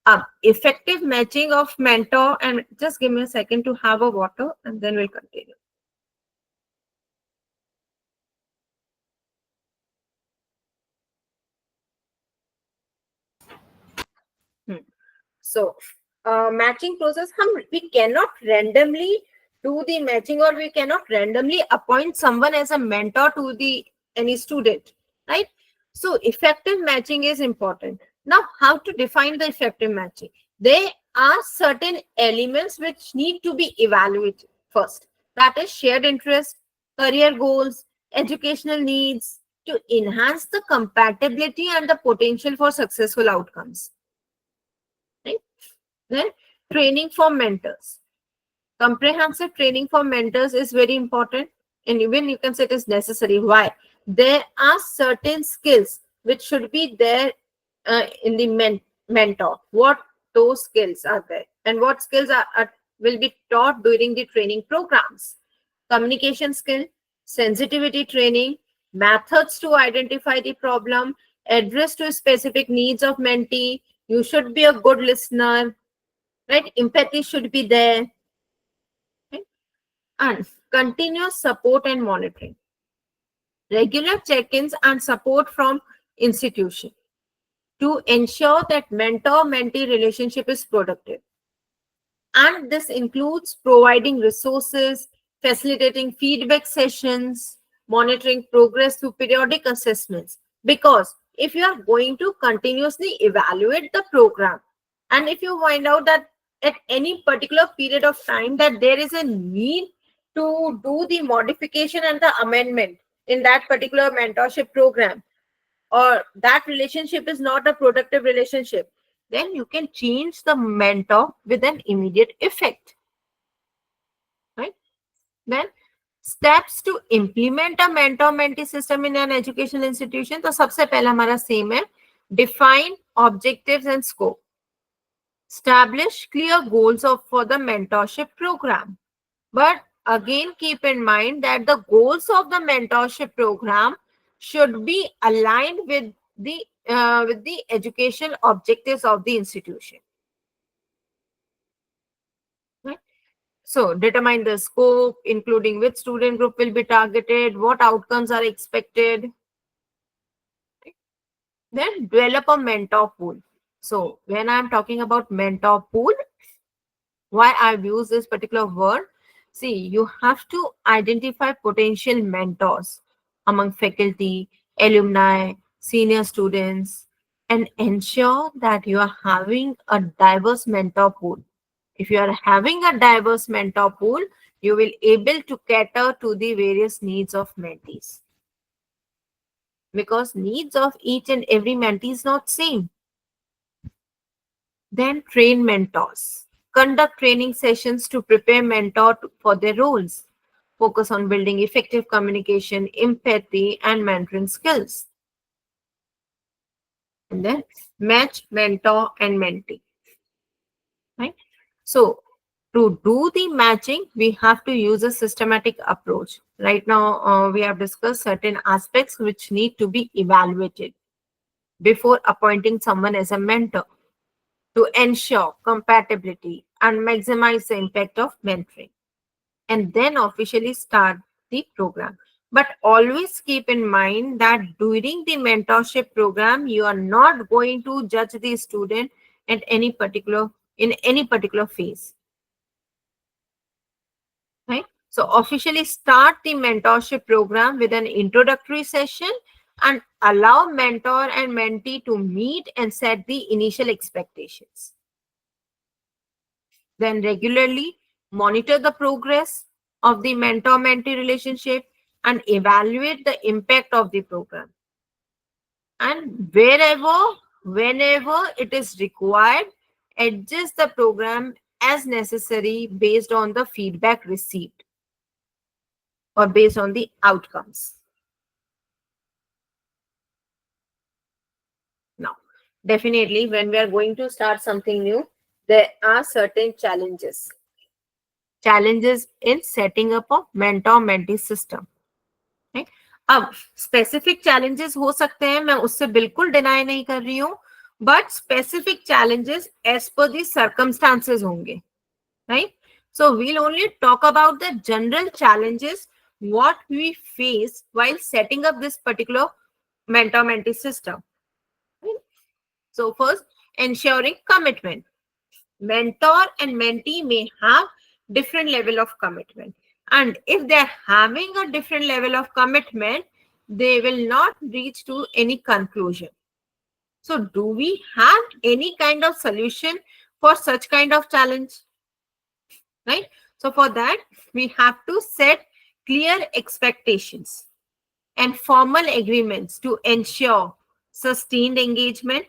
अब effective matching of mentor, and just give me a second to have a water and then we'll continue. So matching process, we cannot randomly do the matching, or we cannot randomly appoint someone as a mentor to the any student, right? So effective matching is important. Now, how to define the effective matching? There are certain elements which need to be evaluated first. That is shared interest, career goals, educational needs, to enhance the compatibility and the potential for successful outcomes. Right? Then training for mentors. Comprehensive training for mentors is very important, and even you can say it is necessary. Why? There are certain skills which should be there in the mentor. What those skills are there, and what skills will be taught during the training programs? Communication skill, sensitivity training, methods to identify the problem, address to specific needs of mentee. You should be a good listener, right? Empathy should be there. Okay? And continuous support and monitoring. Regular check-ins and support from institution to ensure that mentor-mentee relationship is productive. And this includes providing resources, facilitating feedback sessions, monitoring progress through periodic assessments. Because if you are going to continuously evaluate the program, and if you find out that at any particular period of time that there is a need to do the modification and the amendment in that particular mentorship program, or that relationship is not a productive relationship, then you can change the mentor with an immediate effect, right? Then steps to implement a mentor-mentee system in an educational institution. तो सबसे पहला हमारा same है, define objectives and scope. Establish clear goals for the mentorship program. But again, keep in mind that the goals of the mentorship program should be aligned with the educational objectives of the institution. Right? So determine the scope, including which student group will be targeted, what outcomes are expected. Then develop a mentor pool. So when I'm talking about mentor pool, why I've used this particular word, see, you have to identify potential mentors among faculty, alumni, senior students, and ensure that you are having a diverse mentor pool. If you are having a diverse mentor pool, you will able to cater to the various needs of mentees, because needs of each and every mentee is not same. Then train mentors. Conduct training sessions to prepare for their roles. Focus on building effective communication, empathy, and mentoring skills. And then match mentor and mentee. Right? So to do the matching, we have to use a systematic approach. Right now, we have discussed certain aspects which need to be evaluated before appointing someone as a mentor, to ensure compatibility and maximize the impact of mentoring, and then officially start the program. But always keep in mind that during the mentorship program, you are not going to judge the student at any particular phase. Right? So officially start the mentorship program with an introductory session and allow mentor and mentee to meet and set the initial expectations. Then regularly monitor the progress of the mentor-mentee relationship and evaluate the impact of the program. And whenever it is required, adjust the program as necessary based on the feedback received or based on the outcomes. Now, definitely when we are going to start something new, there are certain challenges in setting up a mentor-mentee system. Right? अब specific challenges हो सकते हैं, मैं उससे बिल्कुल deny नहीं कर रही हूं, but specific challenges as per the circumstances होंगे. Right? So we'll only talk about the general challenges what we face while setting up this particular mentor-mentee system. Right? So first, ensuring commitment. Mentor and mentee may have different level of commitment, and if they're having a different level of commitment, they will not reach to any conclusion. So do we have any kind of solution for such kind of challenge? Right? So for that, we have to set clear expectations and formal agreements to ensure sustained engagement,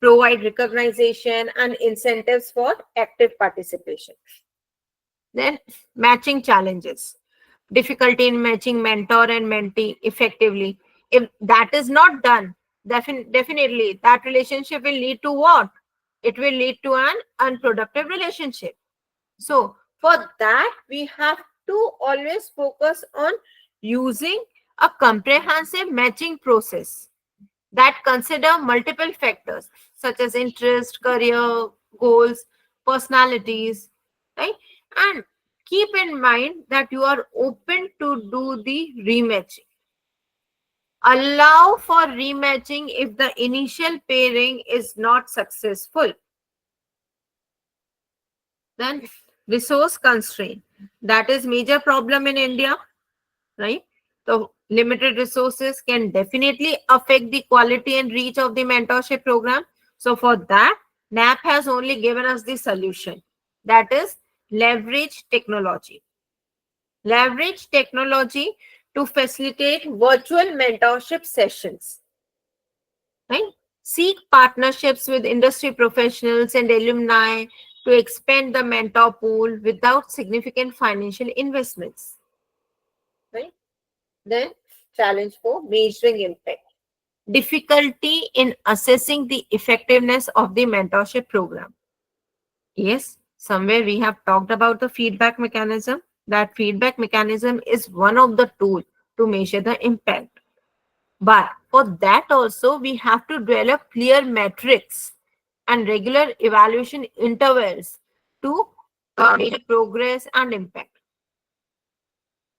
provide recognition and incentives for active participation. Then matching challenges. Difficulty in matching mentor and mentee effectively. If that is not done, definitely that relationship will lead to what? It will lead to an unproductive relationship. So for that, we have to always focus on using a comprehensive matching process that consider multiple factors such as interest, career, goals, personalities, right? And keep in mind that you are open to do the rematching. Allow for rematching if the initial pairing is not successful. Then resource constraint. That is major problem in India, right? So limited resources can definitely affect the quality and reach of the mentorship program. So for that, NAP has only given us the solution. That is leverage technology. Leverage technology to facilitate virtual mentorship sessions. Right? Seek partnerships with industry professionals and alumni to expand the mentor pool without significant financial investments. Right? Then challenge 4, measuring impact. Difficulty in assessing the effectiveness of the mentorship program. Yes, somewhere we have talked about the feedback mechanism. That feedback mechanism is one of the tools to measure the impact. But for that also, we have to develop clear metrics and regular evaluation intervals to measure progress and impact.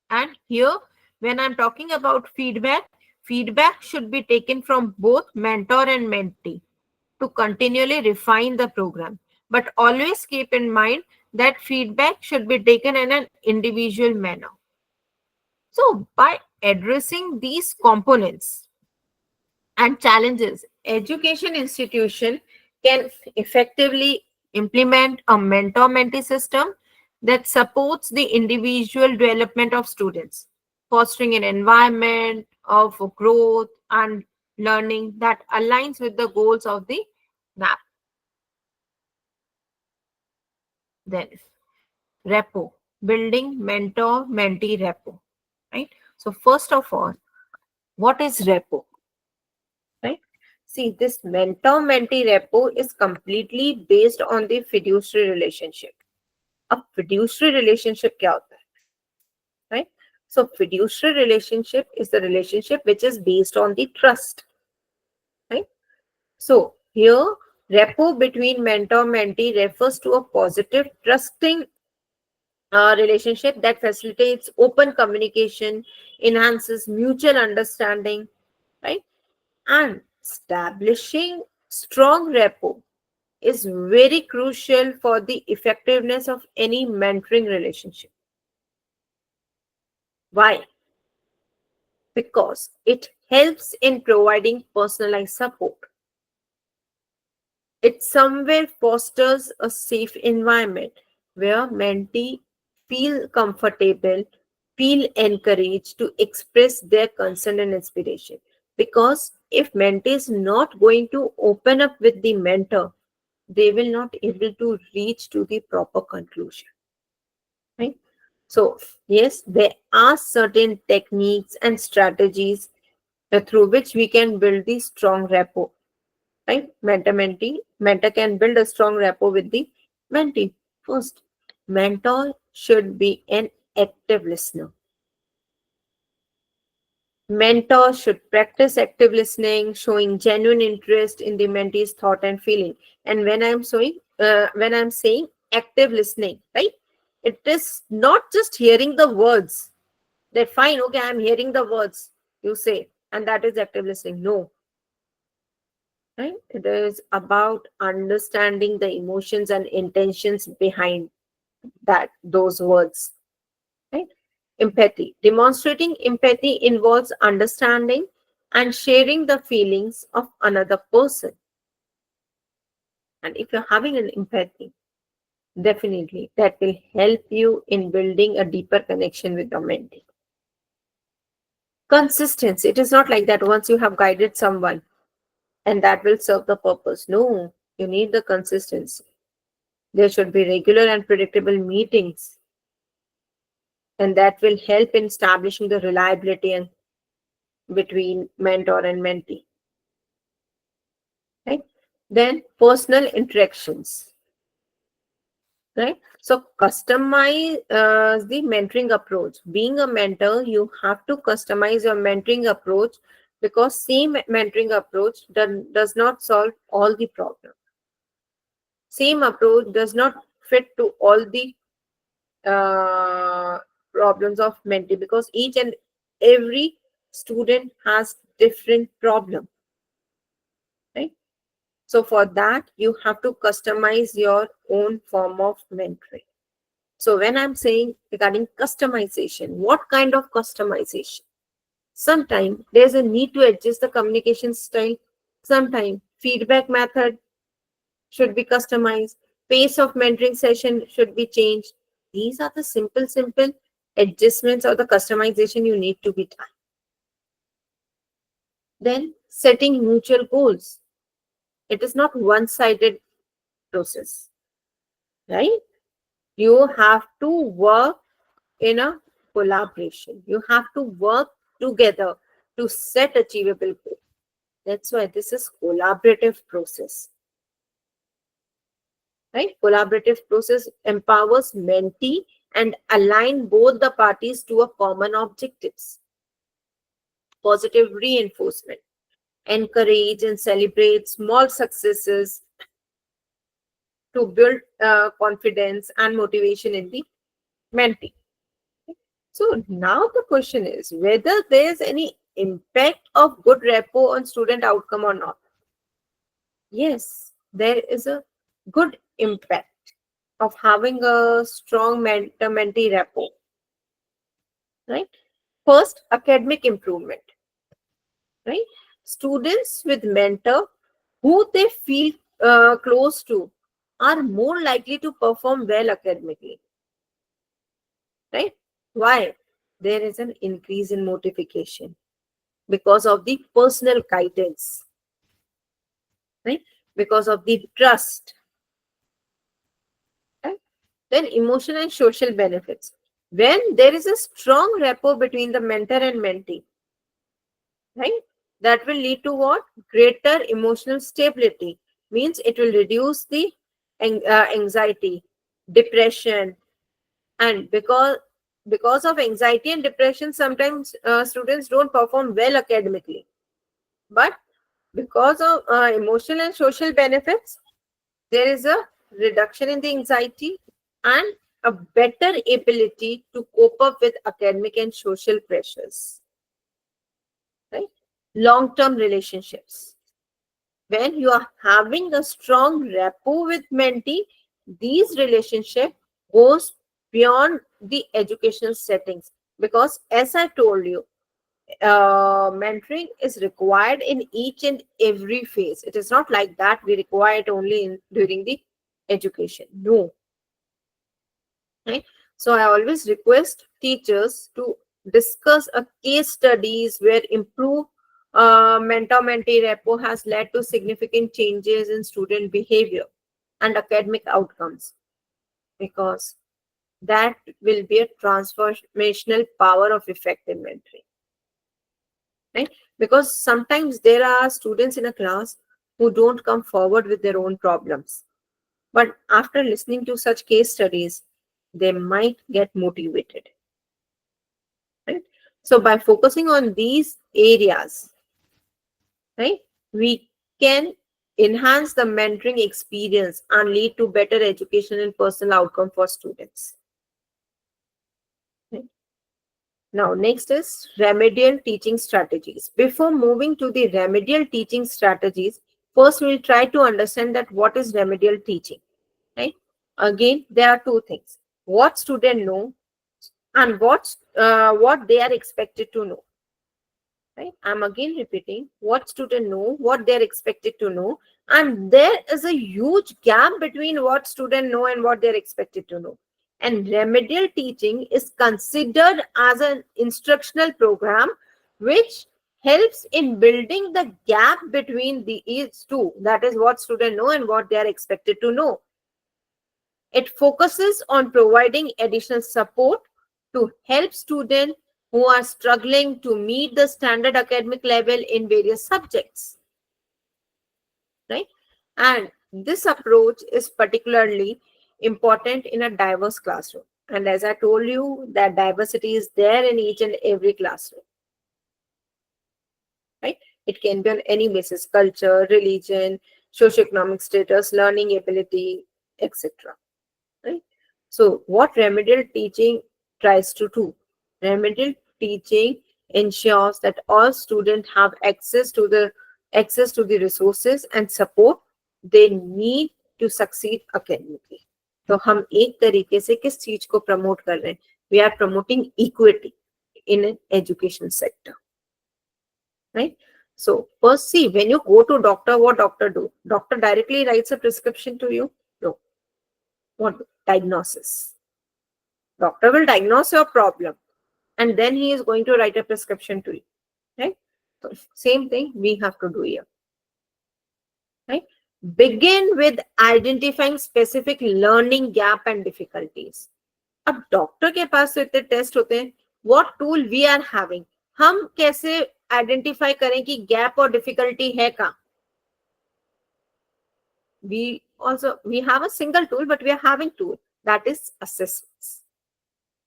And here, when I'm talking about feedback, feedback should be taken from both mentor and mentee to continually refine the program. But always keep in mind that feedback should be taken in an individual manner. So, by addressing these components and challenges, education institution can effectively implement a mentor-mentee system that supports the individual development of students, fostering an environment of growth and learning that aligns with the goals of the NAP. Then, repo, building mentor-mentee repo, right? So, first of all, what is repo? Right? See, this mentor-mentee repo is completely based on the fiduciary relationship. A fiduciary relationship क्या होता है? Right? So, fiduciary relationship is the relationship which is based on the trust. Right? So, here, repo between mentor-mentee refers to a positive, trusting relationship that facilitates open communication, enhances mutual understanding, right? And establishing strong rapport is very crucial for the effectiveness of any mentoring relationship. Why? Because it helps in providing personalized support. It somewhere fosters a safe environment where mentee feel comfortable, feel encouraged to express their concern and inspiration. Because if mentee is not going to open up with the mentor, they will not able to reach to the proper conclusion. Right? So, yes, there are certain techniques and strategies through which we can build the strong rapport. Right? Mentor can build a strong rapport with the mentee. First, mentor should be an active listener. Mentor should practice active listening, showing genuine interest in the mentee's thought and feeling. And when I'm saying active listening, right? It is not just hearing the words. That fine, okay, I'm hearing the words you say, and that is active listening. No, right? It is about understanding the emotions and intentions behind those words, right? Empathy. Demonstrating empathy involves understanding and sharing the feelings of another person. And if you're having an empathy, definitely that will help you in building a deeper connection with your mentee. Consistency. It is not like that once you have guided someone and that will serve the purpose. No, you need the consistency. There should be regular and predictable meetings, and that will help in establishing the reliability and between mentor and mentee. Right? Then personal interactions. Right? So customize the mentoring approach. Being a mentor, you have to customize your mentoring approach because same mentoring approach does not solve all the problems. Same approach does not fit to all the problems of mentee because each and every student has different problem, right? So for that, you have to customize your own form of mentoring. So when I'm saying regarding customization, what kind of customization? Sometimes there's a need to adjust the communication style. Sometimes feedback method should be customized. Pace of mentoring session should be changed. These are the simple adjustments or the customization you need to be done. Then setting mutual goals. It is not one-sided process, right? You have to work in a collaboration. You have to work together to set achievable goals. That's why this is collaborative process. right? Collaborative process empowers mentee and align both the parties to a common objectives. Positive reinforcement. Encourage and celebrate small successes to build confidence and motivation in the mentee. So now the question is whether there is any impact of good repo on student outcome or not. Yes, there is a good impact of having a strong mentor-mentee repo. Right? First, academic improvement. Right? Students with mentor who they feel close to are more likely to perform well academically. Right? Why? There is an increase in motivation because of the personal guidance, right? Because of the trust. Right? Then emotional and social benefits. When there is a strong rapport between the mentor and mentee, right? That will lead to what? Greater emotional stability. Means it will reduce the anxiety, depression, and because of anxiety and depression, sometimes students don't perform well academically. But because of emotional and social benefits, there is a reduction in the anxiety and a better ability to cope up with academic and social pressures. Right? Long-term relationships. When you are having a strong rapport with mentee, these relationships goes beyond the educational settings, because as I told you, mentoring is required in each and every phase. It is not like that we require it only during the education. No. Right? So I always request teachers to discuss a case studies where improved mentor-mentee rapport has led to significant changes in student behavior and academic outcomes, because that will be a transformational power of effective mentoring. Right? Because sometimes there are students in a class who don't come forward with their own problems. But after listening to such case studies, they might get motivated. Right? So by focusing on these areas, right, we can enhance the mentoring experience and lead to better education and personal outcome for students. Right? Now, next is remedial teaching strategies. Before moving to the remedial teaching strategies, first we'll try to understand that what is remedial teaching. Right? Again, there are two things: what students know and what they are expected to know. Right? I'm again repeating: what students know, what they are expected to know, and there is a huge gap between what students know and what they are expected to know. And remedial teaching is considered as an instructional program which helps in building the gap between these two, that is what students know and what they are expected to know. It focuses on providing additional support to help students who are struggling to meet the standard academic level in various subjects. Right? And this approach is particularly important in a diverse classroom. And as I told you, that diversity is there in each and every classroom. Right? It can be on any basis: culture, religion, socioeconomic status, learning ability, etc. Right? So what remedial teaching tries to do? Remedial teaching ensures that all students have access to the resources and support they need to succeed academically. तो हम एक तरीके से किस चीज को promote कर रहे हैं? We are promoting equity in an education sector. Right? So first, see, when you go to doctor, what doctor do? Doctor directly writes a prescription to you? No. What? Diagnosis. Doctor will diagnose your problem and then he is going to write a prescription to you. Right? So same thing we have to do here. Right? Begin with identifying specific learning gap and difficulties. अब doctor के पास तो इतने test होते हैं, what tool we are having? हम कैसे identify करें कि गैप और डिफिकल्टी है कहाँ? We also we have a single tool, but we are having tool, that is assessments.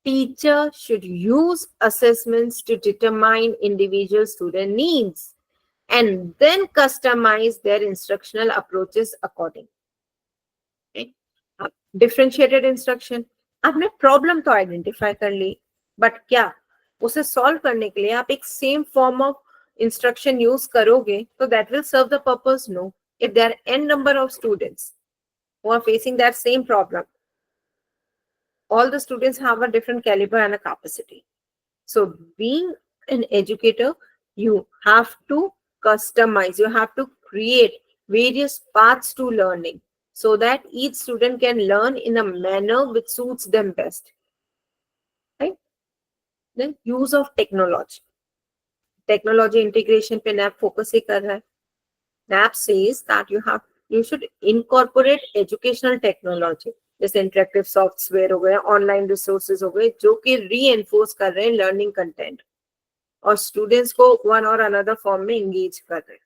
Teacher should use assessments to determine individual student needs and then customize their instructional approaches accordingly. Okay? Differentiated instruction, आपने problem तो identify कर ली, but क्या उसे solve करने के लिए आप एक same form of instruction use करोगे तो that will serve the purpose? No. If there are n number of students who are facing that same problem, all the students have a different caliber and a capacity. So being an educator, you have to customize, you have to create various paths to learning so that each student can learn in a manner which suits them best. Right? Then use of technology. Technology integration पे NAP focus ही कर रहा है. NAP says that you should incorporate educational technology, जैसे interactive software हो गए, online resources हो गए, जो कि रीएनफोर्स कर रहे हैं लर्निंग कंटेंट और स्टूडेंट्स को वन और अनदर फॉर्म में एंगेज कर रहे हैं.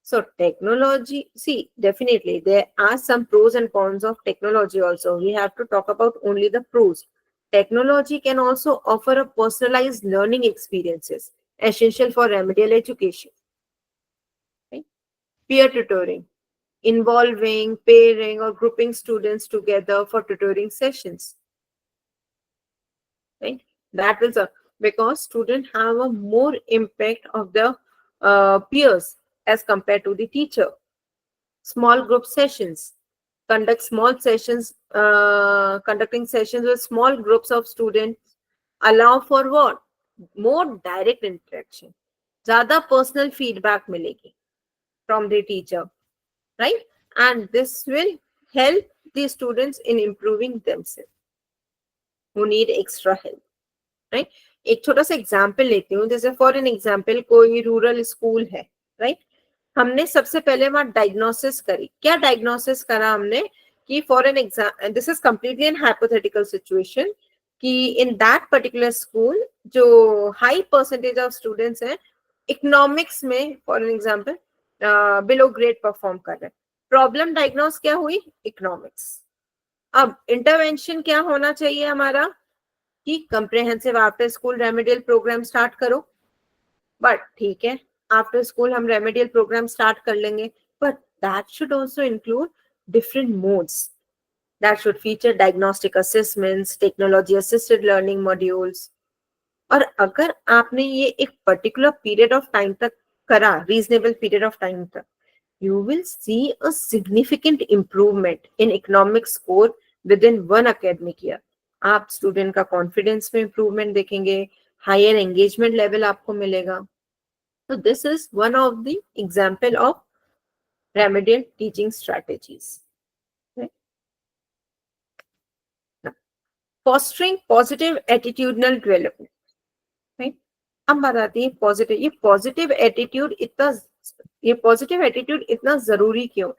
So technology, see, definitely there are some pros and cons of technology also. We have to talk about only the pros. Technology can also offer a personalized learning experiences, essential for remedial education. Right? Peer tutoring, involving, pairing or grouping students together for tutoring sessions. Right? That will serve because students have a more impact of the peers as compared to the teacher. Small group sessions. Conducting sessions with small groups of students allow for what? More direct interaction. Zyada personal feedback milegi from the teacher. Right? And this will help the students in improving themselves who need extra help. Right? एक छोटा सा example लेती हूँ. जैसे for an example कोई rural school है. Right? हमने सबसे पहले वहां डायग्नोसिस करी. क्या डायग्नोसिस करा हमने कि for an exam, this is completely an hypothetical situation, कि इन दैट पर्टिकुलर स्कूल जो हाई परसेंटेज ऑफ स्टूडेंट्स हैं इकोनॉमिक्स में for an example below grade perform कर रहे हैं. प्रॉब्लम डायग्नोस क्या हुई? इकोनॉमिक्स. अब इंटरवेंशन क्या होना चाहिए हमारा कि comprehensive after school remedial program start करो. बट ठीक है, आफ्टर स्कूल हम रेमेडियल प्रोग्राम स्टार्ट कर लेंगे, but that should also include different modes. That should feature diagnostic assessments, technology assisted learning modules. और अगर आपने ये एक पर्टिकुलर पीरियड ऑफ टाइम तक करा, रीजनेबल पीरियड ऑफ टाइम तक, you will see a significant improvement in economic score within one academic year. आप student का कॉन्फिडेंस में इंप्रूवमेंट देखेंगे, हायर एंगेजमेंट लेवल आपको मिलेगा. So this is one of the example of remedial teaching strategies. Right? Now, fostering positive attitudinal development. Right? अब बात आती है पॉजिटिव. ये पॉजिटिव एटीट्यूड इतना जरूरी क्यों?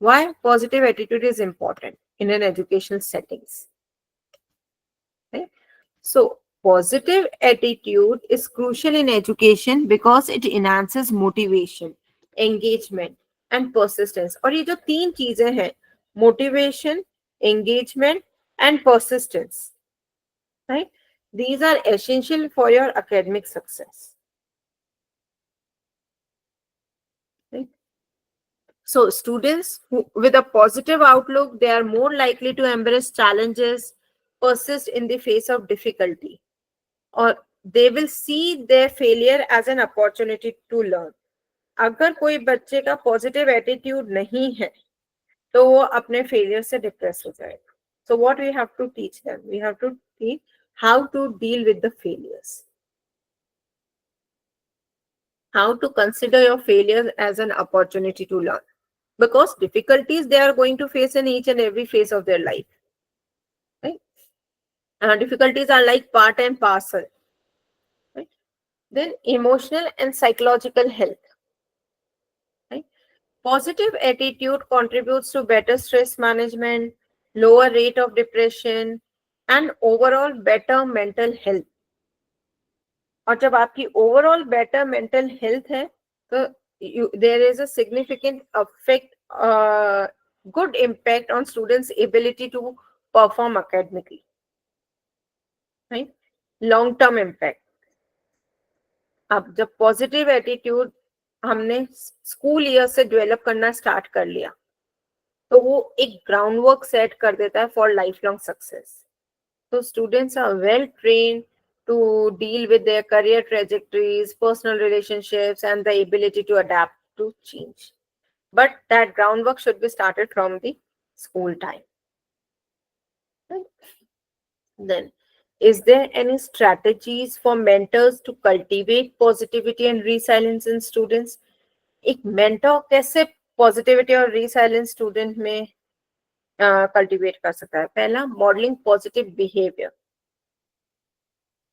Why positive attitude is important in an educational settings? Right? So positive attitude is crucial in education because it enhances motivation, engagement and persistence. और ये जो तीन चीजें हैं, motivation, engagement and persistence, right? These are essential for your academic success. Right? So students with a positive outlook, they are more likely to embrace challenges, persist in the face of difficulty, or they will see their failure as an opportunity to learn. अगर कोई बच्चे का positive attitude नहीं है तो वो अपने failure से डिप्रेस हो जाएगा. So what we have to teach them? We have to teach how to deal with the failures. How to consider your failures as an opportunity to learn. Because difficulties they are going to face in each and every phase of their life. Right? Difficulties are like part and parcel. Right? Then emotional and psychological health. Right? Positive attitude contributes to better stress management, lower rate of depression, and overall better mental health. और जब आपकी overall better mental health है तो there is a significant effect good impact on students' ability to perform academically. Right? Long-term impact. अब जब positive attitude हमने school year से develop करना स्टार्ट कर लिया तो वो एक ग्राउंड वर्क सेट कर देता है for life long success. So students are well trained to deal with their career trajectories, personal relationships, and the ability to adapt to change. But that groundwork should be started from the school time. Right? Then, is there any strategies for mentors to cultivate positivity and resilience in students? एक mentor कैसे positivity और resilience student में cultivate कर सकता है? पहला, modeling positive behavior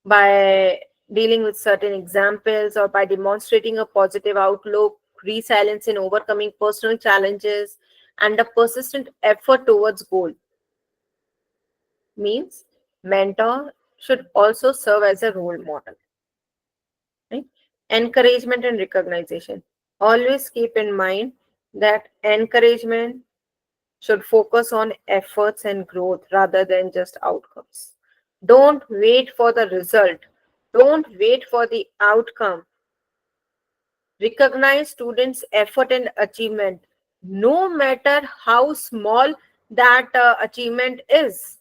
by dealing with certain examples or by demonstrating a positive outlook, resilience in overcoming personal challenges, and a persistent effort towards goal. Means mentor should also serve as a role model. Right? Encouragement and recognition. Always keep in mind that encouragement should focus on efforts and growth rather than just outcomes. Don't wait for the result. Don't wait for the outcome. Recognize students' effort and achievement, no matter how small that achievement is,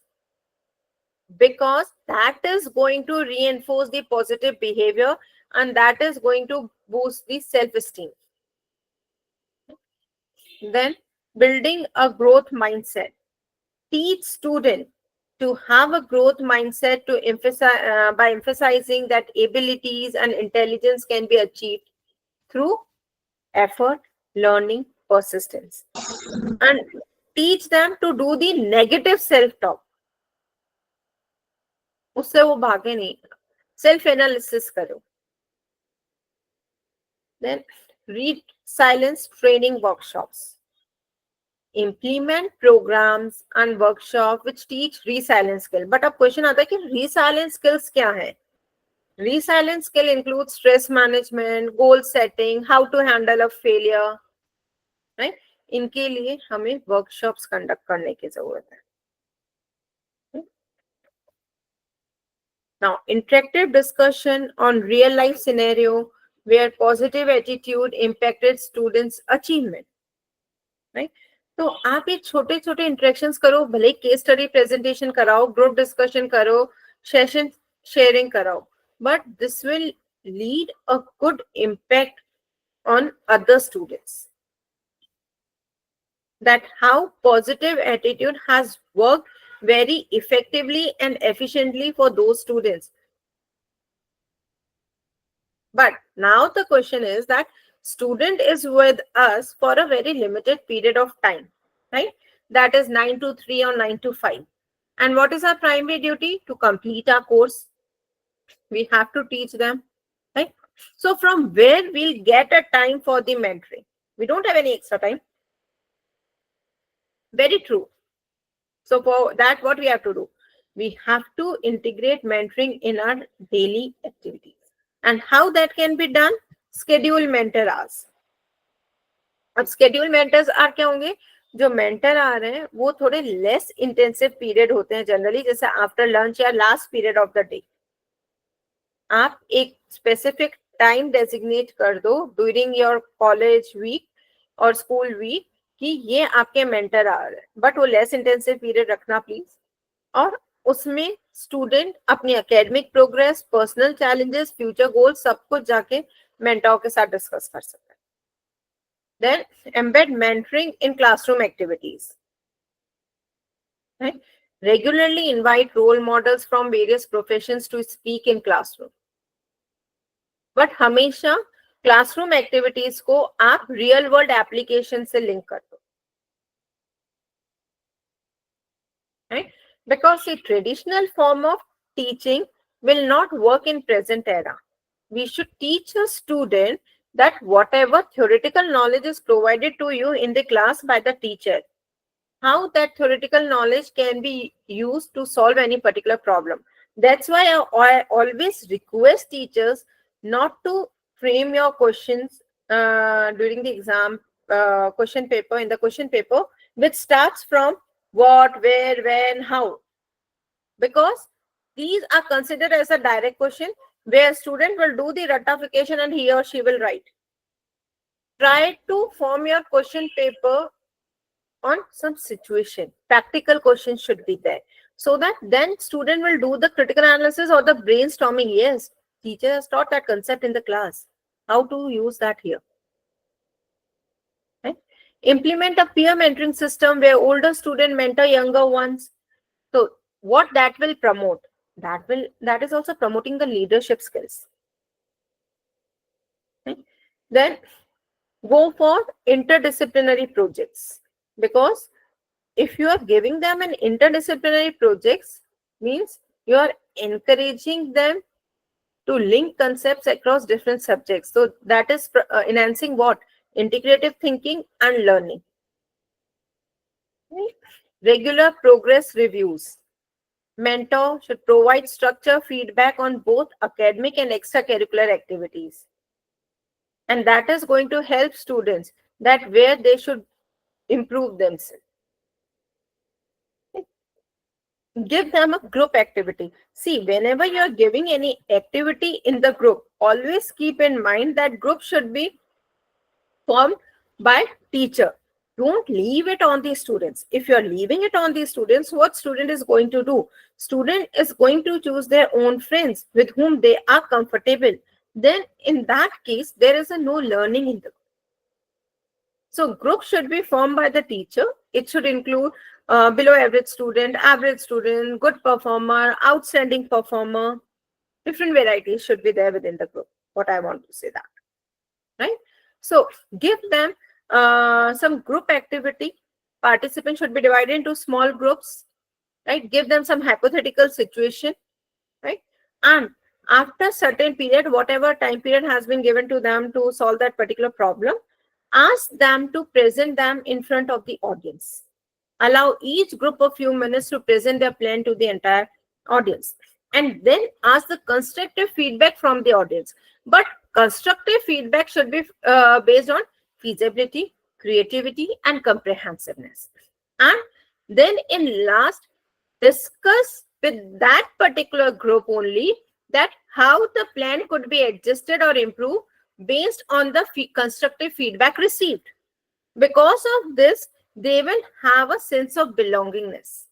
because that is going to reinforce the positive behavior and that is going to boost the self-esteem. Then, building a growth mindset. Teach students to have a growth mindset to emphasize by emphasizing that abilities and intelligence can be achieved through effort, learning, persistence, and teach them to do the negative self-talk. उससे वो भागे नहीं. Self analysis करो. Then read silence training workshops. Implement programs and workshops which teach resilience skill. But अब question आता है कि resilience skills क्या है? Resilience skill includes stress management, goal setting, how to handle a failure. Right? इनके लिए हमें workshops conduct करने की जरूरत है. Now, interactive discussion on real life scenario where positive attitude impacted students' achievement. Right? तो आप ये छोटे छोटे इंटरेक्शंस करो, भले केस स्टडी प्रेजेंटेशन कराओ, ग्रुप डिस्कशन करो, सेशन शेयरिंग कराओ, but this will lead a good impact on other students. That how positive attitude has worked very effectively and efficiently for those students. But now the question is that student is with us for a very limited period of time, right? That is 9 to 3 or 9 to 5. And what is our primary duty? To complete our course. We have to teach them, right? So from where we'll get a time for the mentoring? We don't have any extra time. Very true. So for that, what we have to do? We have to integrate mentoring in our daily activities. And how that can be done? Schedule mentor hours. अब schedule mentors are क्या होंगे? जो mentor आ रहे हैं वो थोड़े less intensive period होते हैं generally, जैसे after lunch या last period of the day. आप एक specific time designate कर दो during your college week और school week कि ये आपके mentor आ रहे हैं, but वो less intensive period रखना please. और उसमें स्टूडेंट अपनी academic progress, personal challenges, future goal सब कुछ जाके मेंटर के साथ डिस्कस कर सकते हैं. Then embed mentoring in classroom activities. Regularly invite role models from various professions to speak in classroom. But हमेशा क्लासरूम एक्टिविटीज को आप रियल वर्ल्ड एप्लीकेशन से लिंक कर दो. Right? Because the traditional form of teaching will not work in present era. We should teach a student that whatever theoretical knowledge is provided to you in the class by the teacher, how that theoretical knowledge can be used to solve any particular problem. That's why I always request teachers not to frame your questions during the exam question paper. In the question paper, which starts from what, where, when, how. Because these are considered as a direct question where student will do the ratification and he or she will write. Try to form your question paper on some situation. Practical questions should be there, so that then student will do the critical analysis or the brainstorming. Yes, teacher has taught that concept in the class. How to use that here? Right? Implement a peer mentoring system where older student mentor younger ones. So what that will promote? That is also promoting the leadership skills. Right? Then go for interdisciplinary projects, because if you are giving them an interdisciplinary projects, means you are encouraging them to link concepts across different subjects. So that is enhancing what? Integrative thinking and learning. Right? Regular progress reviews. Mentor should provide structure feedback on both academic and extracurricular activities. And that is going to help students that where they should improve themselves. Give them a group activity. See, whenever you are giving any activity in the group, always keep in mind that group should be formed by teacher. Don't leave it on the students. If you are leaving it on the students, what student is going to do? Student is going to choose their own friends with whom they are comfortable. Then in that case, there is no learning in the group. So group should be formed by the teacher. It should include below average student, good performer, outstanding performer. Different varieties should be there within the group. What I want to say that. Right? So give them some group activity. Participants should be divided into small groups. Right? Give them some hypothetical situation. Right? And after certain period, whatever time period has been given to them to solve that particular problem, ask them to present them in front of the audience. Allow each group a few minutes to present their plan to the entire audience. And then ask the constructive feedback from the audience. But constructive feedback should be based on feasibility, creativity, and comprehensiveness. And then in last, discuss with that particular group only that how the plan could be adjusted or improved based on the constructive feedback received. Because of this, they will have a sense of belongingness.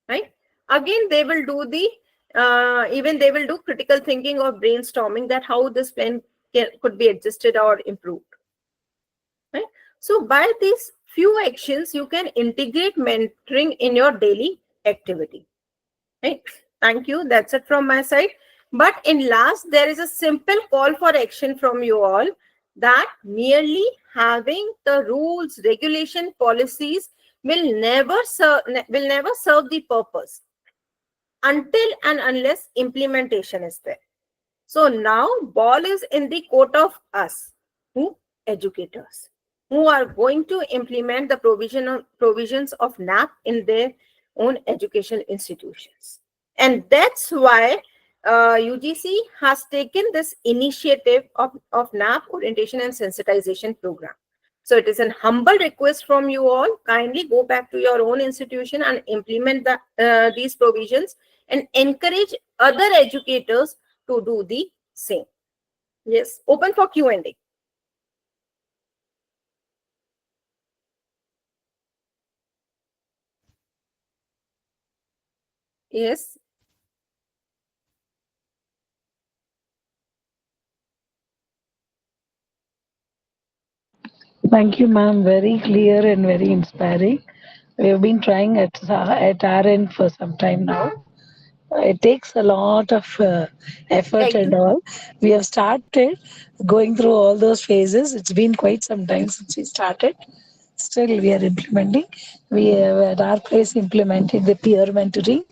Right? Again, they will do they will do critical thinking or brainstorming that how this plan could be adjusted or improved. Right? So by these few actions, you can integrate mentoring in your daily activity. Right? Thank you. That's it from my side. But in last, there is a simple call for action from you all, that merely having the rules, regulation, policies will never serve the purpose until and unless implementation is there. So now ball is in the court of us, who? Educators, who are going to implement the provisions of NAP in their own educational institutions. And that's why UGC has taken this initiative of NAP orientation and sensitization program. So it is a humble request from you all. Kindly go back to your own institution and implement these provisions and encourage other educators to do the same. Yes, open for Q&A. Yes. Thank you, ma'am. Very clear and very inspiring. We have been trying at our end for some time now. It takes a lot of effort and all. We have started going through all those phases. It's been quite some time since we started. Still, we are implementing. We have at our place implemented the peer mentoring,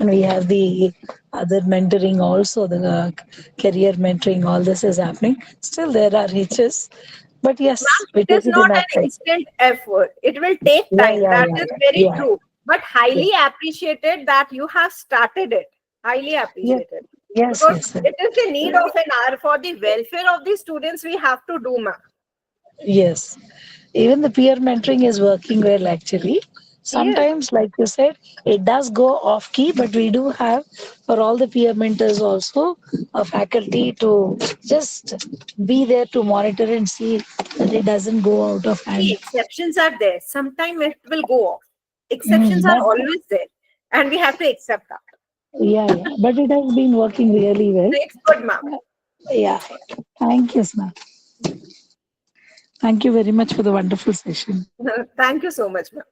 and we have the other mentoring also, the career mentoring. All this is happening. Still, there are hitches, but yes, we It take is it in not our an time. instant effort. It will take Yeah, time. yeah, That yeah, is very yeah, true. But highly appreciated that you have started it. Highly yeah. appreciated. Yes, Because yes, yes. it is the need of an hour for the welfare of the students we have to do, ma'am. Yes. Even the peer mentoring is working well actually. Sometimes, like you said, it does go off key, but we do have for all the peer mentors also a faculty to just be there to monitor and see that it doesn't go out of See, hand. exceptions are there. Sometimes it will go off. Exceptions Mm, are but always there, and we have to accept that. yeah, but it has been working really well. It's good, ma'am. Yeah. Thank you, Sna. Thank you very much for the wonderful session. Thank you so much, ma'am.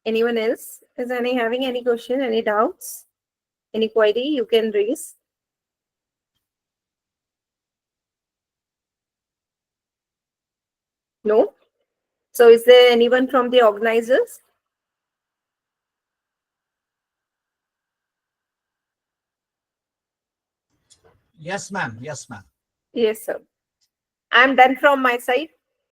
Anyone else is having any question, any doubts, any query you can raise? No? So is there anyone from the organizers? Yes, ma'am. Yes, ma'am. Yes, sir. I'm done from my side.